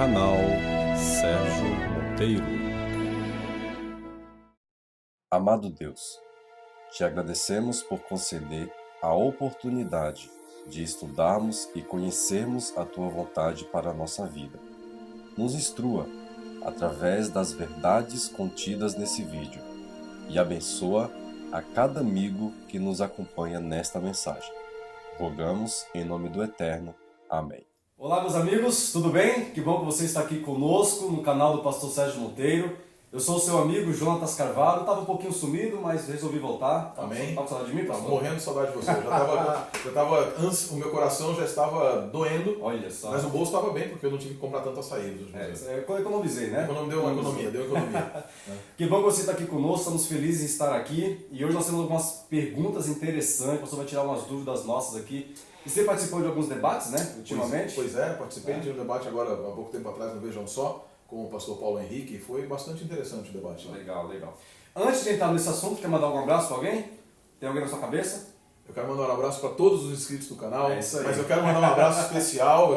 canal Sérgio Monteiro. Amado Deus, te agradecemos por conceder a oportunidade de estudarmos e conhecermos a tua vontade para a nossa vida. Nos instrua através das verdades contidas nesse vídeo e abençoa a cada amigo que nos acompanha nesta mensagem. Rogamos em nome do Eterno. Amém. Olá, meus amigos, tudo bem? Que bom que você está aqui conosco no canal do Pastor Sérgio Monteiro. Eu sou o seu amigo Jonatas Carvalho. Estava um pouquinho sumido, mas resolvi voltar. Amém. Estava com saudade de mim, pastor? Estava morrendo de saudade de você. Antes, o meu coração já estava doendo. Olha só. Mas o bolso estava bem, porque eu não tive que comprar tanto açaí. Eu economizei, né? Deu economia. Que bom que você está aqui conosco, estamos felizes em estar aqui. E hoje nós temos algumas perguntas interessantes, o pastor vai tirar umas dúvidas nossas aqui. E você participou de alguns debates, né, ultimamente? Pois é, participei de um debate agora, há pouco tempo atrás, no Vejam Só, com o pastor Paulo Henrique, e foi bastante interessante o debate. Legal. Antes de entrar nesse assunto, quer mandar algum abraço para alguém? Tem alguém na sua cabeça? Eu quero mandar um abraço para todos os inscritos do canal, É isso aí. mas eu quero mandar um abraço especial,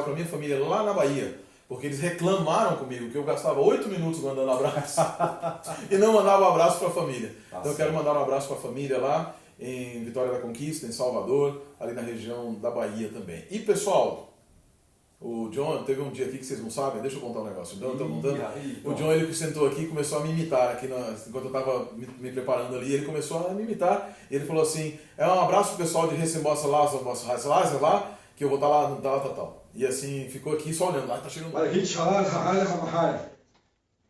para minha família lá na Bahia, porque eles reclamaram comigo que eu gastava 8 minutos mandando abraço e não mandava um abraço para a família. Então eu quero mandar um abraço para a família lá em Vitória da Conquista, em Salvador, ali na região da Bahia também. E pessoal, o John, teve um dia aqui que vocês não sabem, deixa eu contar um negócio. O John tá montando. O John, ele sentou aqui e começou a me imitar aqui enquanto eu estava me preparando ali, ele começou a me imitar e ele falou assim: é um abraço pro pessoal de Recembossa lá, que eu vou estar lá no tal. E assim, ficou aqui só olhando, lá tá chegando lá.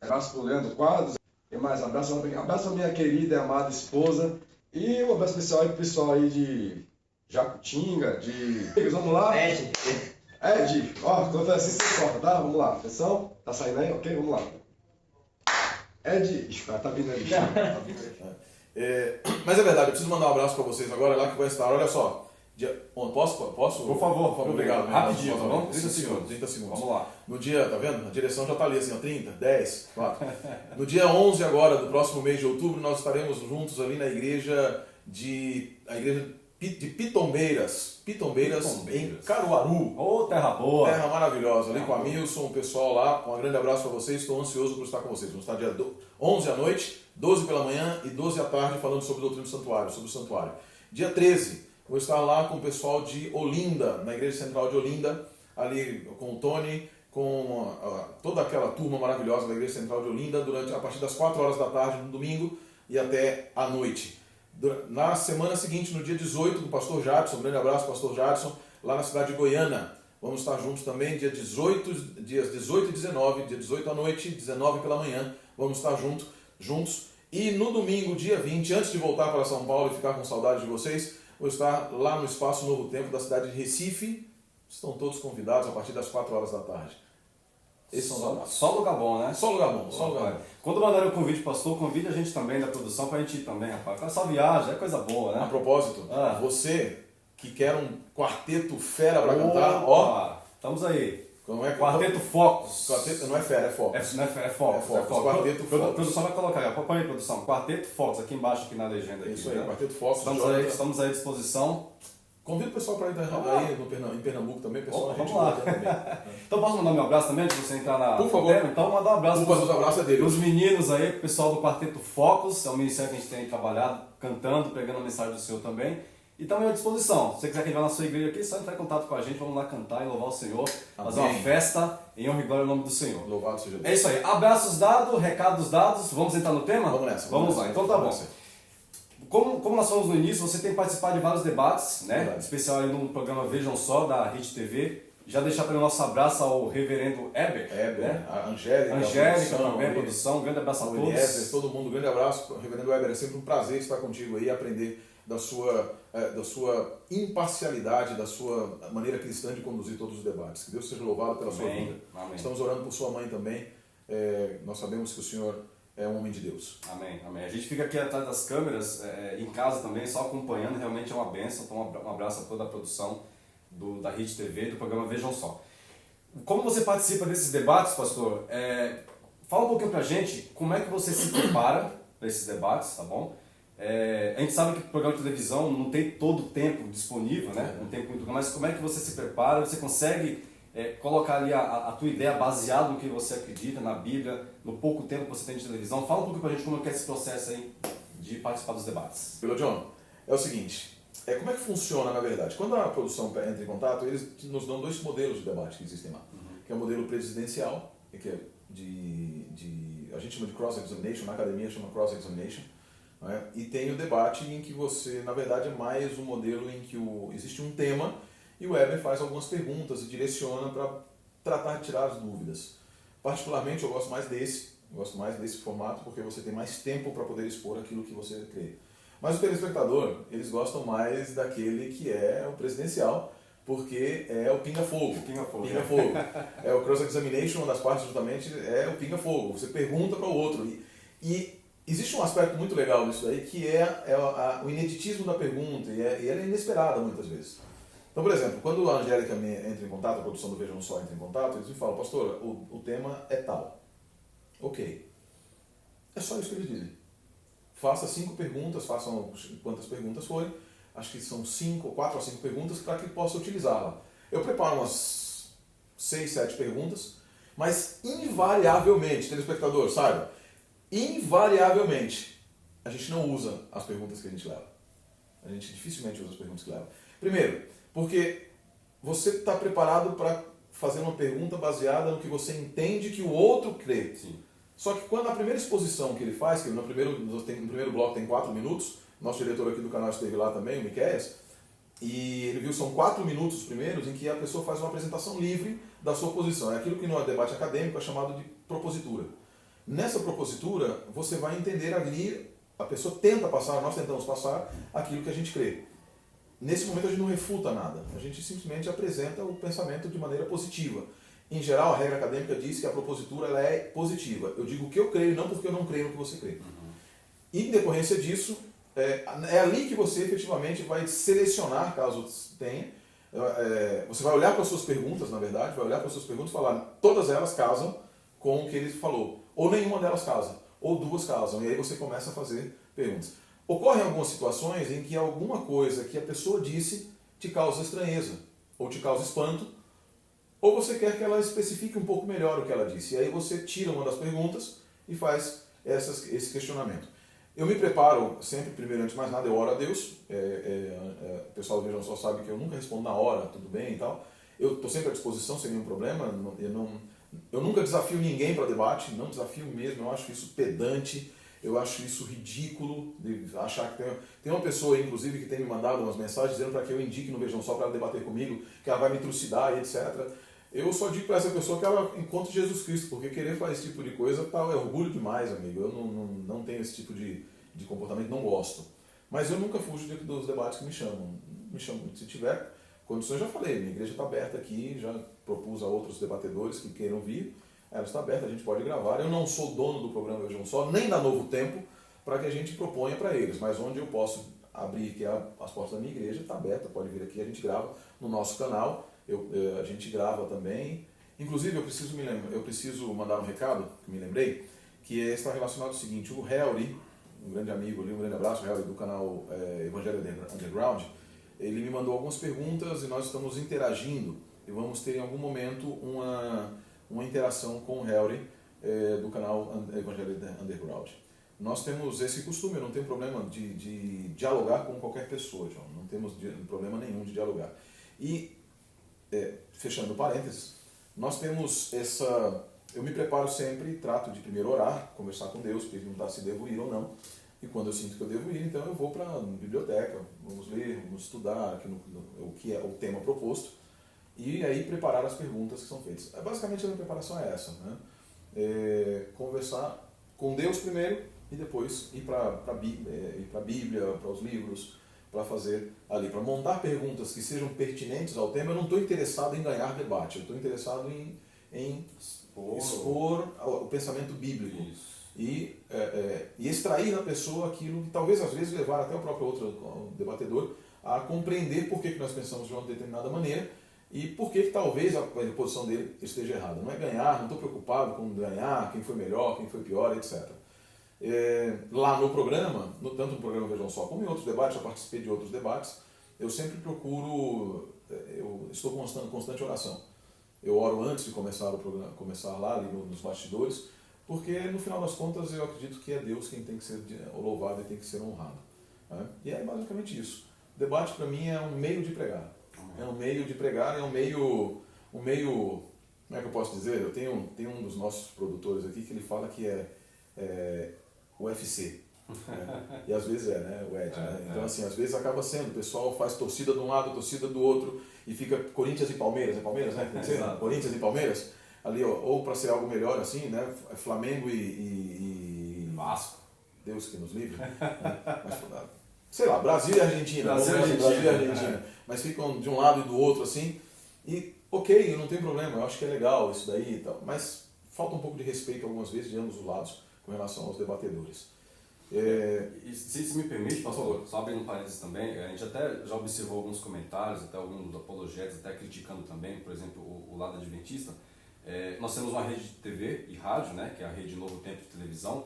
Abraço pro Leandro Quadros, e mais abraço a minha querida e amada esposa, e um abraço especial aí pro pessoal aí de Jacutinga, Vamos lá? Ed, ó, quando assim você corta, tá? Vamos lá, atenção, tá saindo aí? Ok, vamos lá. Ed, tá vindo aí. Mas é verdade, eu preciso mandar um abraço para vocês agora, lá que vai estar, olha só. Posso? Por favor. Obrigado. Rapidinho, tá bom? 30 segundos. Vamos lá. No dia, tá vendo? A direção já tá ali assim, ó, 30, 10, 4. No dia 11 agora, do próximo mês de outubro, nós estaremos juntos ali na igreja de Pitombeiras, em Caruaru. Ô, terra boa. Terra maravilhosa, ali com a Milson, o pessoal lá. Um grande abraço para vocês, estou ansioso por estar com vocês. Vamos estar dia 11 à noite, 12 pela manhã e 12 à tarde falando sobre o doutrina do santuário, sobre o santuário. Dia 13, vou estar lá com o pessoal de Olinda, na Igreja Central de Olinda, ali com o Tony, com toda aquela turma maravilhosa da Igreja Central de Olinda, a partir das 4 horas da tarde no domingo e até à noite. Na semana seguinte, no dia 18, com o pastor Jadson, um grande abraço, pastor Jadson, lá na cidade de Goiânia. Vamos estar juntos também, dias 18 e 19, dia 18 à noite, 19 pela manhã, vamos estar juntos. E no domingo, dia 20, antes de voltar para São Paulo e ficar com saudade de vocês, vou estar lá no Espaço Novo Tempo da cidade de Recife. Estão todos convidados a partir das 4 horas da tarde. Esses são os abraços. Só lugar bom, né? Só lugar bom. Quando mandarem o convite, pastor, convide a gente também da produção pra gente ir também, rapaz. Essa viagem é coisa boa, né? A propósito, você que quer um quarteto fera para cantar, estamos aí. Como é? Quarteto Focus. Quarteto, não é fera, é Focus. É Focus. Quarteto Focus. Produção vai colocar aí, põe aí, produção. Quarteto Focus, aqui embaixo, aqui na legenda. Aqui, isso aí, né? Quarteto Focus. Estamos aí à disposição. Convido o pessoal para ir aí em Pernambuco também, pessoal. Vamos lá. Então posso mandar meu abraço também, antes de você entrar na... Por favor. Então mandar um abraço para os meninos aí, pro pessoal do Quarteto Focus, é um ministério que a gente tem trabalhado, cantando, pregando a mensagem do Senhor também. E também à disposição. Se você quiser que vá na sua igreja aqui, é só entrar em contato com a gente, vamos lá cantar e louvar o Senhor, fazer uma festa em honra e glória ao nome do Senhor. Louvado seja Deus. É isso aí. Abraços dados, recados dados, vamos entrar no tema? Vamos nessa. Vamos lá, então tá bom. Como nós falamos no início, você tem participado de vários debates, né? Em especial aí no programa Vejam Só, da Rede TV. Já deixar para o nosso abraço ao reverendo Heber, né? A Angélica também, a produção. Um grande abraço a todos. Eliezer, todo mundo, um grande abraço. Reverendo Heber, é sempre um prazer estar contigo aí e aprender da sua imparcialidade, da sua maneira cristã de conduzir todos os debates. Que Deus seja louvado pela sua vida. Amém. Estamos orando por sua mãe também. Nós sabemos que o Senhor é um homem de Deus. Amém. A gente fica aqui atrás das câmeras, em casa também, só acompanhando, realmente é uma bênção. Então um abraço a toda a produção da Rede TV, do programa Vejam Só. Como você participa desses debates, pastor, fala um pouquinho pra gente como é que você se prepara para esses debates, tá bom? A gente sabe que o programa de televisão não tem todo o tempo disponível, né? Não tem muito, mas como é que você se prepara? Você consegue colocar ali a tua ideia baseada no que você acredita, na Bíblia, no pouco tempo que você tem de televisão. Fala um pouco pra gente como é esse processo aí de participar dos debates. Pelo John, é o seguinte, como é que funciona na verdade? Quando a produção entra em contato, eles nos dão 2 modelos de debate que existem lá. Que é o modelo presidencial, que é a gente chama de cross-examination, na academia chama cross-examination, né? E tem o debate em que você, na verdade, é mais um modelo em que existe um tema e o Weber faz algumas perguntas e direciona para tratar de tirar as dúvidas. Particularmente, eu gosto mais desse formato porque você tem mais tempo para poder expor aquilo que você crê. Mas o telespectador, eles gostam mais daquele que é o presidencial, porque é o pinga-fogo. Pinga-fogo. É o cross-examination, uma das partes justamente é o pinga-fogo. Você pergunta para o outro. E existe um aspecto muito legal nisso aí, que é o ineditismo da pergunta, e ela é inesperada muitas vezes. Então, por exemplo, quando a Angélica entra em contato, a produção do Vejam Só entra em contato, eles me falam, pastora, o tema é tal. Ok. É só isso que eles dizem. Faça 5 perguntas, façam quantas perguntas forem, acho que são 4 a 5 perguntas para que possa utilizá-la. Eu preparo umas 6, 7 perguntas, mas invariavelmente, telespectador, saiba, invariavelmente, a gente não usa as perguntas que a gente leva. A gente dificilmente usa as perguntas que leva. Primeiro, porque você está preparado para fazer uma pergunta baseada no que você entende que o outro crê. Sim. Só que quando a primeira exposição que ele faz, que no primeiro bloco tem 4 minutos, nosso diretor aqui do canal esteve lá também, o Miqueias, e ele viu, são 4 minutos os primeiros, em que a pessoa faz uma apresentação livre da sua posição. É aquilo que no debate acadêmico é chamado de propositura. Nessa propositura, você vai entender ali, a pessoa tenta passar, nós tentamos passar aquilo que a gente crê. Nesse momento a gente não refuta nada, a gente simplesmente apresenta o pensamento de maneira positiva. Em geral, a regra acadêmica diz que a propositura ela é positiva. Eu digo o que eu creio, não porque eu não creio no que você crê. E em decorrência disso, é ali que você efetivamente vai selecionar, caso tenha, você vai olhar para as suas perguntas, na verdade, vai olhar para as suas perguntas e falar, todas elas casam com o que ele falou, ou nenhuma delas casa, ou 2 casam, e aí você começa a fazer perguntas. Ocorrem algumas situações em que alguma coisa que a pessoa disse te causa estranheza, ou te causa espanto, ou você quer que ela especifique um pouco melhor o que ela disse. E aí você tira uma das perguntas e faz esse questionamento. Eu me preparo sempre, primeiro, antes de mais nada, eu oro a Deus. O pessoal do Vejam Só sabe que eu nunca respondo na hora, tudo bem e tal. Eu estou sempre à disposição, sem nenhum problema. Eu nunca desafio ninguém para debate, não desafio mesmo. Eu acho isso pedante, eu acho isso ridículo, de achar que tem uma pessoa, inclusive, que tem me mandado umas mensagens dizendo para que eu indique no Vejam Só para ela debater comigo, que ela vai me trucidar e etc. Eu só digo para essa pessoa que ela encontre Jesus Cristo, porque querer fazer esse tipo de coisa é orgulho demais, amigo. Eu não tenho esse tipo de comportamento, não gosto. Mas eu nunca fujo dos debates que me chamam. Se tiver condições, já falei, minha igreja está aberta aqui, já propus a outros debatedores que queiram vir, ela está aberta, a gente pode gravar. Eu não sou dono do programa Vejam Só, nem da Novo Tempo, para que a gente proponha para eles, mas onde eu posso abrir, que é as portas da minha igreja, está aberta, pode vir aqui, a gente grava no nosso canal. A gente grava também. Inclusive, eu preciso mandar um recado, que me lembrei, que está relacionado ao seguinte, o Helry, um grande amigo ali, um grande abraço, o Helry do canal Evangelho Underground, ele me mandou algumas perguntas e nós estamos interagindo e vamos ter em algum momento uma interação com o Helry do canal Evangelho Underground. Nós temos esse costume, eu não tenho problema de dialogar com qualquer pessoa, João, não temos problema nenhum de dialogar. E fechando parênteses, nós temos eu me preparo sempre, trato de primeiro orar, conversar com Deus, perguntar se devo ir ou não, e quando eu sinto que eu devo ir, então eu vou para a biblioteca, vamos ler, vamos estudar aqui o que é o tema proposto, e aí preparar as perguntas que são feitas. Basicamente a minha preparação é essa, né? Conversar com Deus primeiro, e depois ir para a Bíblia, para os livros, para fazer ali, para montar perguntas que sejam pertinentes ao tema. Eu não estou interessado em ganhar debate, eu estou interessado em expor o pensamento bíblico e extrair da pessoa aquilo que talvez às vezes levar até o próprio outro debatedor a compreender por que nós pensamos de uma determinada maneira e por que talvez a posição dele esteja errada. Não é ganhar, não estou preocupado com ganhar, quem foi melhor, quem foi pior, etc. Lá no programa, tanto no programa Vejam Só como em outros debates, eu participei de outros debates, eu sempre procuro, eu estou com constante oração. Eu oro antes de começar o programa, começar lá ali nos bastidores, porque no final das contas eu acredito que é Deus quem tem que ser louvado e tem que ser honrado. Né? E é basicamente isso. O debate para mim é um meio de pregar. É um meio de pregar, é um meio, como é que eu posso dizer? Eu tenho um dos nossos produtores aqui que ele fala que é UFC. Né? E às vezes né? O Ed. Né? Então assim, às vezes acaba sendo, o pessoal faz torcida de um lado, torcida do outro, e fica Corinthians e Palmeiras, é Palmeiras, né? Tem que ser? Corinthians e Palmeiras, ali, ó, ou para ser algo melhor assim, né? Flamengo e Vasco. Deus que nos livre. Né? Mas, sei lá, Brasil e Argentina. Brasil e Argentina. Mas ficam de um lado e do outro assim. E ok, não tem problema, eu acho que é legal isso daí e tal. Mas falta um pouco de respeito algumas vezes de ambos os lados com relação aos debatedores. E se me permite, pastor, só abrindo um parênteses também, a gente até já observou alguns comentários, até alguns apologetas, até criticando também, por exemplo, o lado adventista. Nós temos uma rede de TV e rádio, né, que é a Rede Novo Tempo de Televisão,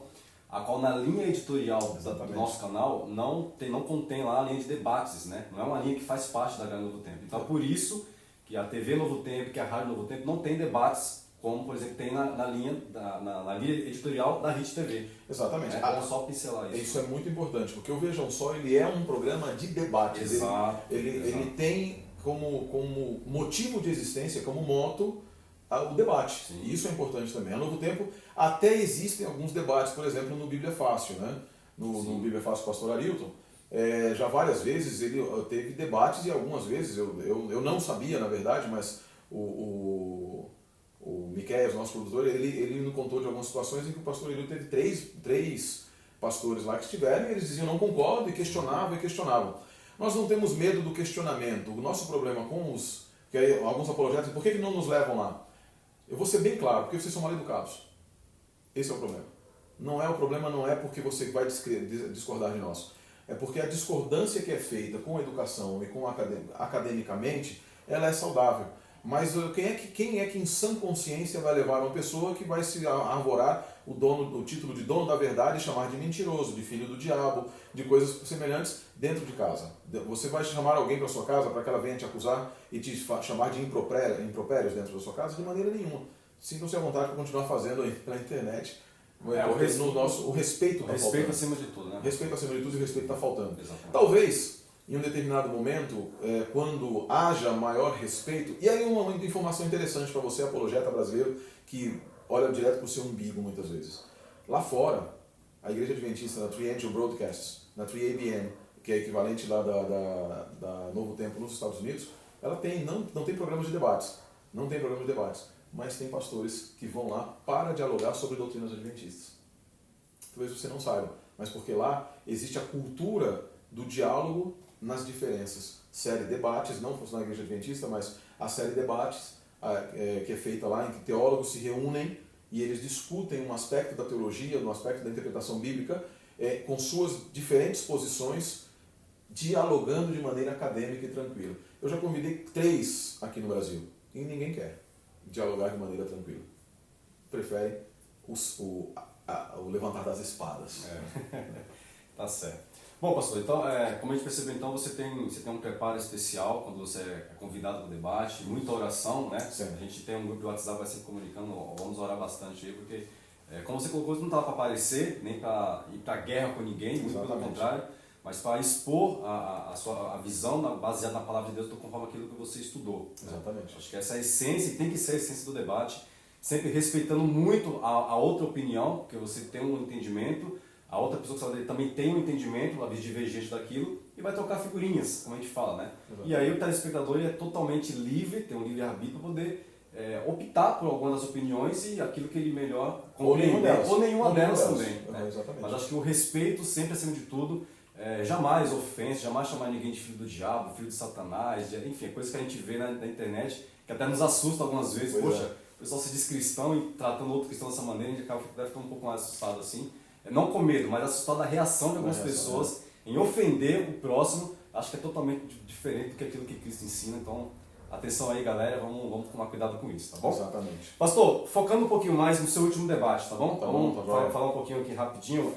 a qual na linha editorial do nosso canal não contém lá a linha de debates, né? Não é uma linha que faz parte da Novo Tempo. Então, por isso que a TV Novo Tempo, que a Rádio Novo Tempo não tem debates, como, por exemplo, tem na linha editorial da Rede TV. Exatamente. Vamos só pincelar isso. Isso é muito importante, porque o Vejam Só, ele é um programa de debate. Exato. Ele tem como motivo de existência, como moto, o debate. Sim. E isso é importante também. A Novo Tempo até existem alguns debates, por exemplo, no Bíblia Fácil, né? No Bíblia Fácil Pastor Arilton. Já várias vezes ele teve debates e algumas vezes eu não sabia, na verdade, mas o Miqueias, nosso produtor, ele me contou de algumas situações em que o pastor Arilton teve três pastores lá que estiveram e eles diziam não concordo e questionavam. Nós não temos medo do questionamento. O nosso problema com que aí, alguns apologetas, por que não nos levam lá? Eu vou ser bem claro, porque vocês são mal educados. Esse é o problema. O problema não é porque você vai discordar de nós. É porque a discordância que é feita com a educação e com academicamente, ela é saudável. Mas quem é que em sã consciência vai levar uma pessoa que vai se arvorar o título de dono da verdade e chamar de mentiroso, de filho do diabo, de coisas semelhantes dentro de casa? Você vai chamar alguém para sua casa para que ela venha te acusar e te chamar de impropérios dentro da sua casa? De maneira nenhuma. Sintam-se à vontade para continuar fazendo aí pela internet. O respeito está faltando. Respeito acima de tudo, né? Respeito acima de tudo e respeito está faltando. Exatamente. Talvez, em um determinado momento, quando haja maior respeito, e aí uma informação interessante para você, apologeta brasileiro, que olha direto para o seu umbigo muitas vezes. Lá fora, a Igreja Adventista, na Tree Angel Broadcasts, na Tree ABN, que é equivalente lá da Novo Tempo nos Estados Unidos, ela não tem programas de debates. Não tem programas de debates. Mas tem pastores que vão lá para dialogar sobre doutrinas adventistas. Talvez você não saiba, mas porque lá existe a cultura do diálogo nas diferenças. Série Debates, não fosse na Igreja Adventista, mas a série Debates, que é feita lá, em que teólogos se reúnem e eles discutem um aspecto da teologia, um aspecto da interpretação bíblica, com suas diferentes posições, dialogando de maneira acadêmica e tranquila. Eu já convidei 3 aqui no Brasil e ninguém quer dialogar de maneira tranquila. Prefere o levantar das espadas. Tá certo. Bom, pastor, então, como a gente percebeu, então, você tem um preparo especial quando você é convidado para o debate, muita oração, né? Sim. A gente tem um grupo de WhatsApp, vai se comunicando, vamos orar bastante aí, porque, como você colocou, não estava para aparecer, nem para ir para guerra com ninguém, muito pelo contrário, mas para expor a visão baseada na palavra de Deus, conforme aquilo que você estudou. Exatamente. Acho que essa é a essência, e tem que ser a essência do debate, sempre respeitando muito a outra opinião, porque você tem um entendimento, a outra pessoa que está também tem um entendimento, uma visão divergente daquilo, e vai trocar figurinhas, como a gente fala, né? Exatamente. E aí o telespectador é totalmente livre, tem um livre-arbítrio para poder optar por algumas das opiniões e aquilo que ele melhor compreender, ou nenhuma delas também. Né? Exatamente. Mas acho que o respeito sempre acima de tudo, jamais ofensa, jamais chamar ninguém de filho do diabo, filho de Satanás, enfim, coisas que a gente vê na internet, que até nos assusta algumas vezes. Poxa, o pessoal se diz cristão e tratando outro cristão dessa maneira, a gente deve ficar um pouco mais assustado assim. Não com medo, mas assustado da reação de algumas pessoas em ofender o próximo. Acho que é totalmente diferente do que aquilo que Cristo ensina. Então, atenção aí, galera, vamos tomar cuidado com isso, tá bom? Exatamente. Pastor, focando um pouquinho mais no seu último debate, tá bom? Vamos falar um pouquinho aqui rapidinho.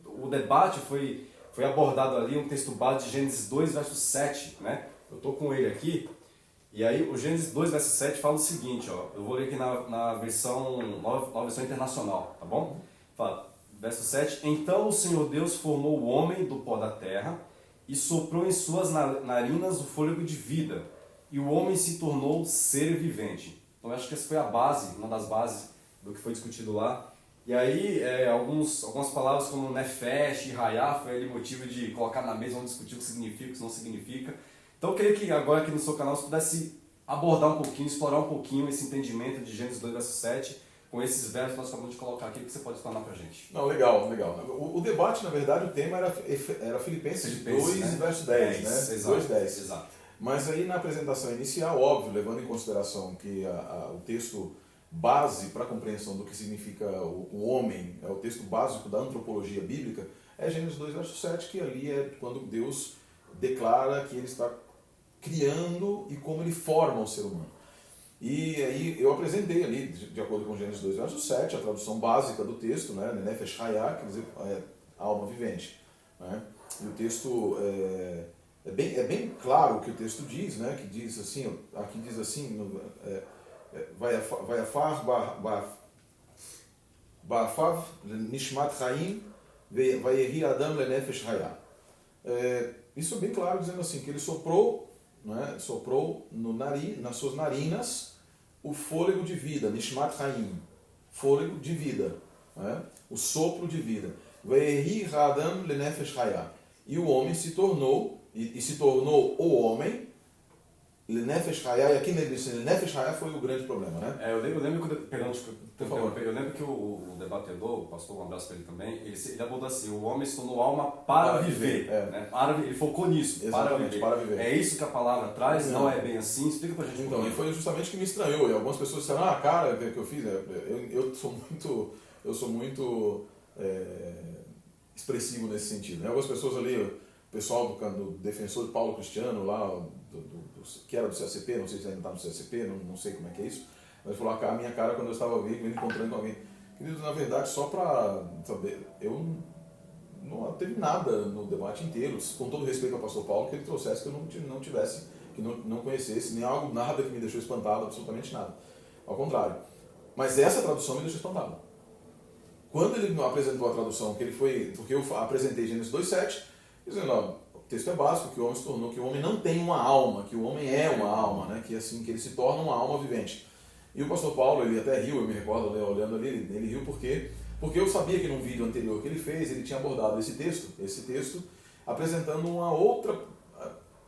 O debate foi abordado ali, um texto base de Gênesis 2, verso 7, né? Eu estou com ele aqui. E aí o Gênesis 2, verso 7 fala o seguinte, ó, eu vou ler aqui na versão, nova versão internacional, tá bom? Fala, verso 7, então o Senhor Deus formou o homem do pó da terra e soprou em suas narinas o fôlego de vida, e o homem se tornou ser vivente. Então eu acho que essa foi a base, uma das bases do que foi discutido lá. E aí algumas palavras como nefesh e rayá foi ali motivo de colocar na mesa, vamos discutir o que significa, o que não significa. Então eu queria que agora aqui no seu canal você pudesse abordar um pouquinho, explorar um pouquinho esse entendimento de Gênesis 2, verso 7, com esses versos que nós acabamos de colocar aqui, que você pode explanar pra gente. Não, legal, legal. O debate, na verdade, o tema era Filipenses 2, né? Verso 10, né? Exato, 2, 10. Exato. Mas aí na apresentação inicial, óbvio, levando em consideração que o texto base para a compreensão do que significa o homem, é o texto básico da antropologia bíblica, é Gênesis 2, verso 7, que ali é quando Deus declara que ele está criando e como ele forma o ser humano. E aí eu apresentei ali, de acordo com Gênesis 2, verso 7, a tradução básica do texto, né? Nefesh Hayah, quer dizer, alma vivente. Né? E o texto é bem claro o que o texto diz, né? Que diz assim, aqui diz assim, Vayafar Ba'afav Nishmat Chaim Vayehi Adam Lenefesh Hayah. Isso é bem claro, dizendo assim, que ele soprou, né? Soprou nas suas narinas o fôlego de vida, Nishmat Chaim, fôlego de vida, né? O sopro de vida. Vayehi Adam Lenefesh Hayah. E o homem se tornou, e se tornou o homem, Lenefesh Hayah, e aqui Lenefesh Hayah foi o grande problema, né? Eu lembro eu lembro que o debatedor, o pastor, um abraço para ele também, ele abordou assim, o homem se tornou alma para viver. Né? Ele focou nisso, exatamente, para viver. É isso que a palavra traz, não é bem assim? Explica pra gente. Então, e foi justamente que me estranhou, e algumas pessoas disseram, cara, que eu fiz, eu sou muito expressivo nesse sentido. Né? Algumas pessoas ali, o pessoal do defensor de Paulo Cristiano, lá, que era do CSP, não sei se ainda está no CSP, não sei como é que é isso, mas falou a minha cara quando eu estava vivo, encontrando com alguém. Querido, na verdade, só para saber, eu não teve nada no debate inteiro, com todo respeito ao pastor Paulo, que ele trouxesse que eu não tivesse, que não conhecesse, nem algo, nada que me deixou espantado, absolutamente nada. Ao contrário. Mas essa tradução me deixou espantado. Quando ele apresentou a tradução, que ele foi, porque eu apresentei Gênesis 2:7, dizendo, ó, o texto é básico, que o homem se tornou, que o homem não tem uma alma, que o homem é uma alma, né? Que assim, que ele se torna uma alma vivente. E o pastor Paulo, ele até riu, eu me recordo olhando ali, ele riu porque eu sabia que num vídeo anterior que ele fez, ele tinha abordado esse texto, apresentando uma outra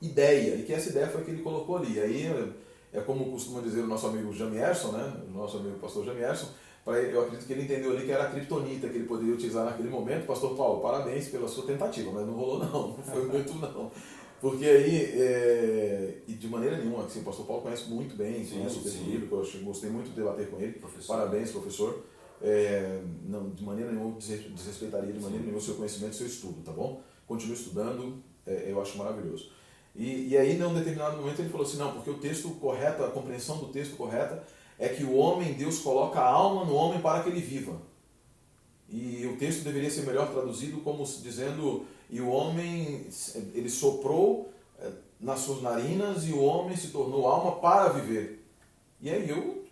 ideia, e que essa ideia foi que ele colocou ali. Aí, é como costuma dizer o nosso amigo Jamierson, né? O nosso amigo pastor Jamierson, eu acredito que ele entendeu ali que era a criptonita que ele poderia utilizar naquele momento. Pastor Paulo, parabéns pela sua tentativa, mas não rolou não foi muito não. Porque aí, e de maneira nenhuma, assim, o pastor Paulo conhece muito bem, conhece o texto bíblico, eu gostei muito de debater com ele. Professor. Parabéns, professor. Não, de maneira nenhuma, desrespeitaria de maneira nenhuma o seu conhecimento e o seu estudo, tá bom? Continue estudando, eu acho maravilhoso. E aí, num determinado momento, ele falou assim, não, porque o texto correto, a compreensão do texto correta, é que o homem, Deus coloca a alma no homem para que ele viva. E o texto deveria ser melhor traduzido como dizendo, e o homem, ele soprou nas suas narinas e o homem se tornou alma para viver. E aí o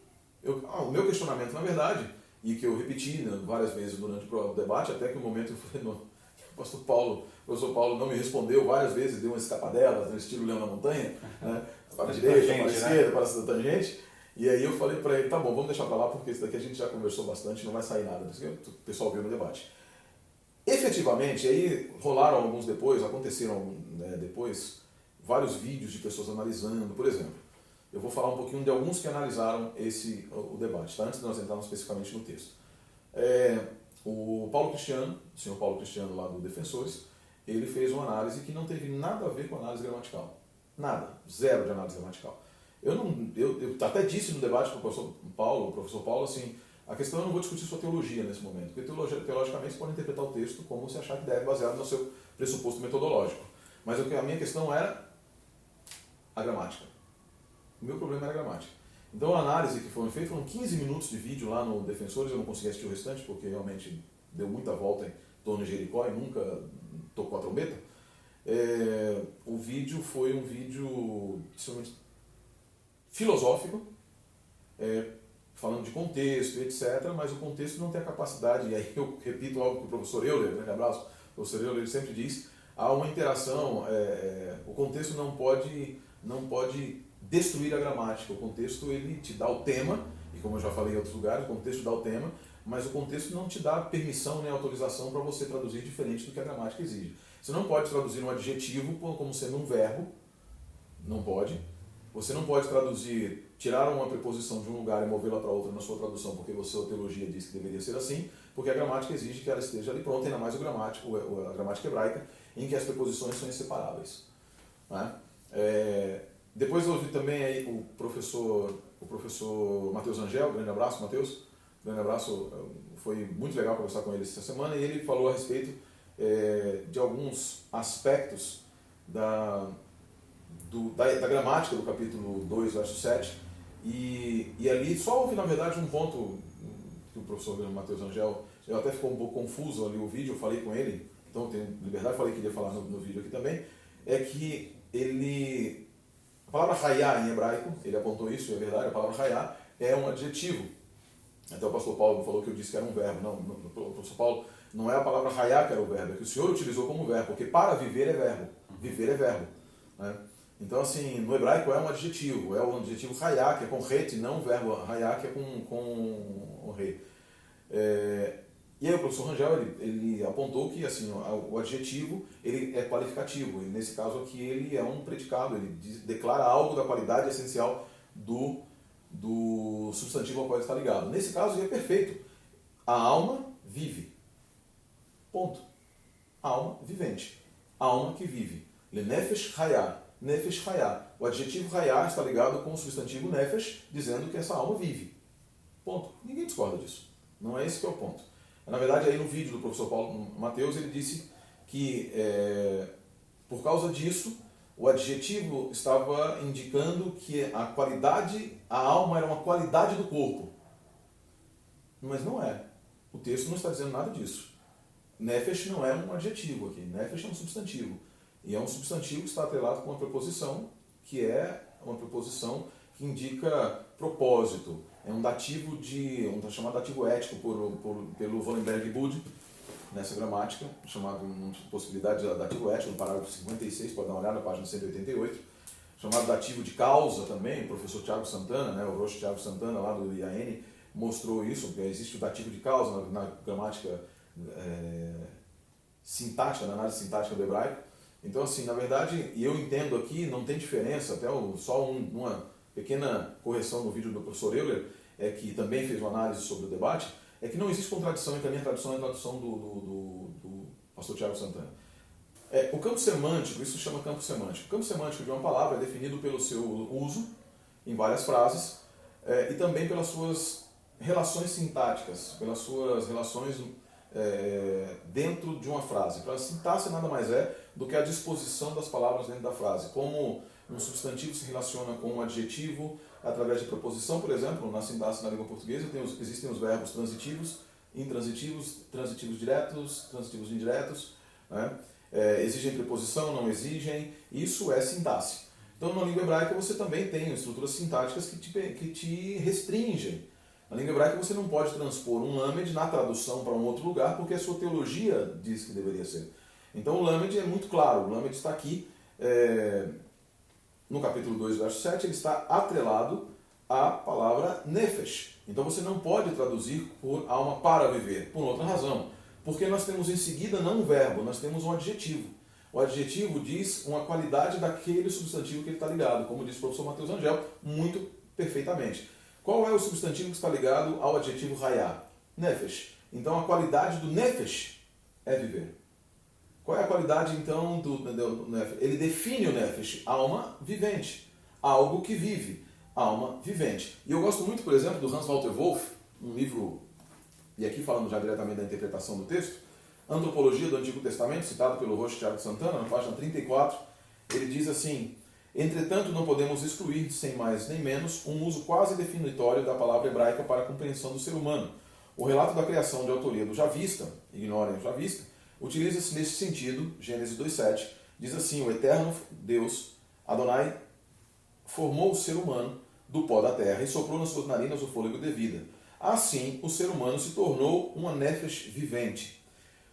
meu questionamento, na verdade, e que eu repeti, né, várias vezes durante o debate, até que o momento foi o professor Paulo não me respondeu várias vezes, deu uma escapadela, no estilo Leão na Montanha, né, para a direita, para a esquerda, para a tangente. E aí eu falei para ele, tá bom, vamos deixar para lá, porque isso daqui a gente já conversou bastante, não vai sair nada. O pessoal viu no debate. Efetivamente, aí aconteceram depois vários vídeos de pessoas analisando, por exemplo. Eu vou falar um pouquinho de alguns que analisaram o debate, tá? Antes de nós entrarmos especificamente no texto. O senhor Paulo Cristiano lá do Defensores, ele fez uma análise que não teve nada a ver com análise gramatical. Nada, zero de análise gramatical. Eu até disse no debate com o professor Paulo, assim, a questão eu não vou discutir sua teologia nesse momento, porque teologicamente você pode interpretar o texto como você achar que deve, baseado no seu pressuposto metodológico. Mas a minha questão era a gramática. O meu problema era a gramática. Então a análise que foi feita, foram 15 minutos de vídeo lá no Defensores, eu não consegui assistir o restante, porque realmente deu muita volta em torno de Jericó e nunca tocou a trombeta. O vídeo foi um vídeo extremamente filosófico, falando de contexto, etc., mas o contexto não tem a capacidade, e aí eu repito algo que o professor Euler, grande abraço, o professor Euler sempre diz, há uma interação, o contexto não pode destruir a gramática, o contexto ele te dá o tema, e como eu já falei em outros lugares, o contexto dá o tema, mas o contexto não te dá permissão nem autorização para você traduzir diferente do que a gramática exige. Você não pode traduzir um adjetivo como sendo um verbo, não pode. Você não pode traduzir, tirar uma preposição de um lugar e movê-la para outra na sua tradução, porque a sua teologia diz que deveria ser assim, porque a gramática exige que ela esteja ali pronta, ainda mais a gramática hebraica, em que as preposições são inseparáveis. Né? Depois eu ouvi também aí o professor Matheus Angel, grande abraço, Matheus, grande abraço, foi muito legal conversar com ele essa semana, e ele falou a respeito de alguns aspectos da gramática do capítulo 2, verso 7, e ali só houve, na verdade, um ponto que o professor Matheus Angel, eu até ficou um pouco confuso ali o vídeo, eu falei com ele, então eu tenho liberdade, falei que iria falar no vídeo aqui também, é que a palavra hayá em hebraico, ele apontou isso, é verdade, a palavra hayá é um adjetivo. Até o pastor Paulo falou que eu disse que era um verbo. Não, o professor Paulo, não é a palavra hayá que era o verbo, é que o Senhor utilizou como verbo, porque para viver é verbo, viver é verbo. Né? Então, assim, no hebraico é um adjetivo hayá, que é com ret, não o verbo hayá, que é com o re. E aí o professor Rangel, ele apontou que assim, o adjetivo ele é qualificativo, e nesse caso aqui ele é um predicado, ele declara algo da qualidade essencial do substantivo ao qual está ligado. Nesse caso ele é perfeito. A alma vive. Ponto. Alma vivente. Alma que vive. Le nefesh hayá. Nefesh hayá. O adjetivo hayá está ligado com o substantivo nefesh, dizendo que essa alma vive. Ponto. Ninguém discorda disso. Não é esse que é o ponto. Na verdade, aí no vídeo do professor Paulo Mateus, ele disse que, por causa disso, o adjetivo estava indicando que a alma era uma qualidade do corpo. Mas não é. O texto não está dizendo nada disso. Nefesh não é um adjetivo aqui. Nefesh é um substantivo. E é um substantivo que está atrelado com uma preposição, que é uma preposição que indica propósito. É um dativo chamado dativo ético pelo Wallenberg e Bud, nessa gramática, chamado, uma possibilidade de dativo ético, no parágrafo 56, pode dar uma olhada na página 188, chamado dativo de causa também, o professor Tiago Santana, né, o Roche Tiago Santana, lá do IAN, mostrou isso, porque existe o dativo de causa na gramática sintática, na análise sintática do hebraico. Então, assim, na verdade, e eu entendo aqui, não tem diferença, até só uma pequena correção no vídeo do professor Euler, que também fez uma análise sobre o debate, é que não existe contradição entre a minha tradução e a tradução do pastor Tiago Santana. O campo semântico, isso chama campo semântico. O campo semântico de uma palavra é definido pelo seu uso em várias frases e também pelas suas relações sintáticas, pelas suas relações dentro de uma frase. Para a sintaxe nada mais é do que a disposição das palavras dentro da frase. Como um substantivo se relaciona com um adjetivo através de preposição, por exemplo, na sintaxe na língua portuguesa existem os verbos transitivos, intransitivos, transitivos diretos, transitivos indiretos, né? Exigem preposição, não exigem, isso é sintaxe. Então, na língua hebraica você também tem estruturas sintáticas que te restringem. Na língua hebraica você não pode transpor um lamed na tradução para um outro lugar, porque a sua teologia diz que deveria ser. Então o lamed é muito claro, o lamed está aqui, no capítulo 2, verso 7, ele está atrelado à palavra nefesh. Então você não pode traduzir por alma para viver, por outra razão. Porque nós temos em seguida não um verbo, nós temos um adjetivo. O adjetivo diz uma qualidade daquele substantivo que ele está ligado, como disse o professor Matheus Angel, muito perfeitamente. Qual é o substantivo que está ligado ao adjetivo hayá? Nefesh. Então a qualidade do nefesh é viver. Qual é a qualidade então do nefesh? Ele define o nefesh, alma vivente, algo que vive, alma vivente. E eu gosto muito, por exemplo, do Hans Walter Wolff, um livro, e aqui falando já diretamente da interpretação do texto, Antropologia do Antigo Testamento, citado pelo Roche Tiago Santana, na página 34, ele diz assim: entretanto, não podemos excluir, sem mais nem menos, um uso quase definitório da palavra hebraica para a compreensão do ser humano. O relato da criação de autoria do Javista, ignorem o Javista, utiliza-se nesse sentido, Gênesis 2,7, diz assim: o eterno Deus, Adonai, formou o ser humano do pó da terra e soprou nas suas narinas o fôlego de vida. Assim, o ser humano se tornou uma nefesh vivente.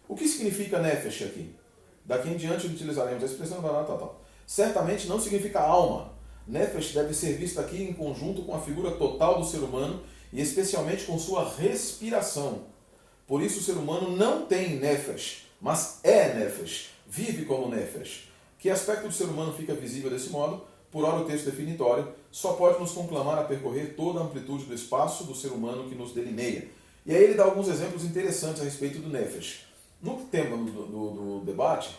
O que significa nefesh aqui? Daqui em diante utilizaremos a expressão tal. Certamente não significa alma. Nefesh deve ser vista aqui em conjunto com a figura total do ser humano e especialmente com sua respiração. Por isso o ser humano não tem nefesh, mas é nefesh, vive como nefesh. Que aspecto do ser humano fica visível desse modo? Por ora o texto definitório só pode nos conclamar a percorrer toda a amplitude do espaço do ser humano que nos delineia. E aí ele dá alguns exemplos interessantes a respeito do nefesh. No tema do debate,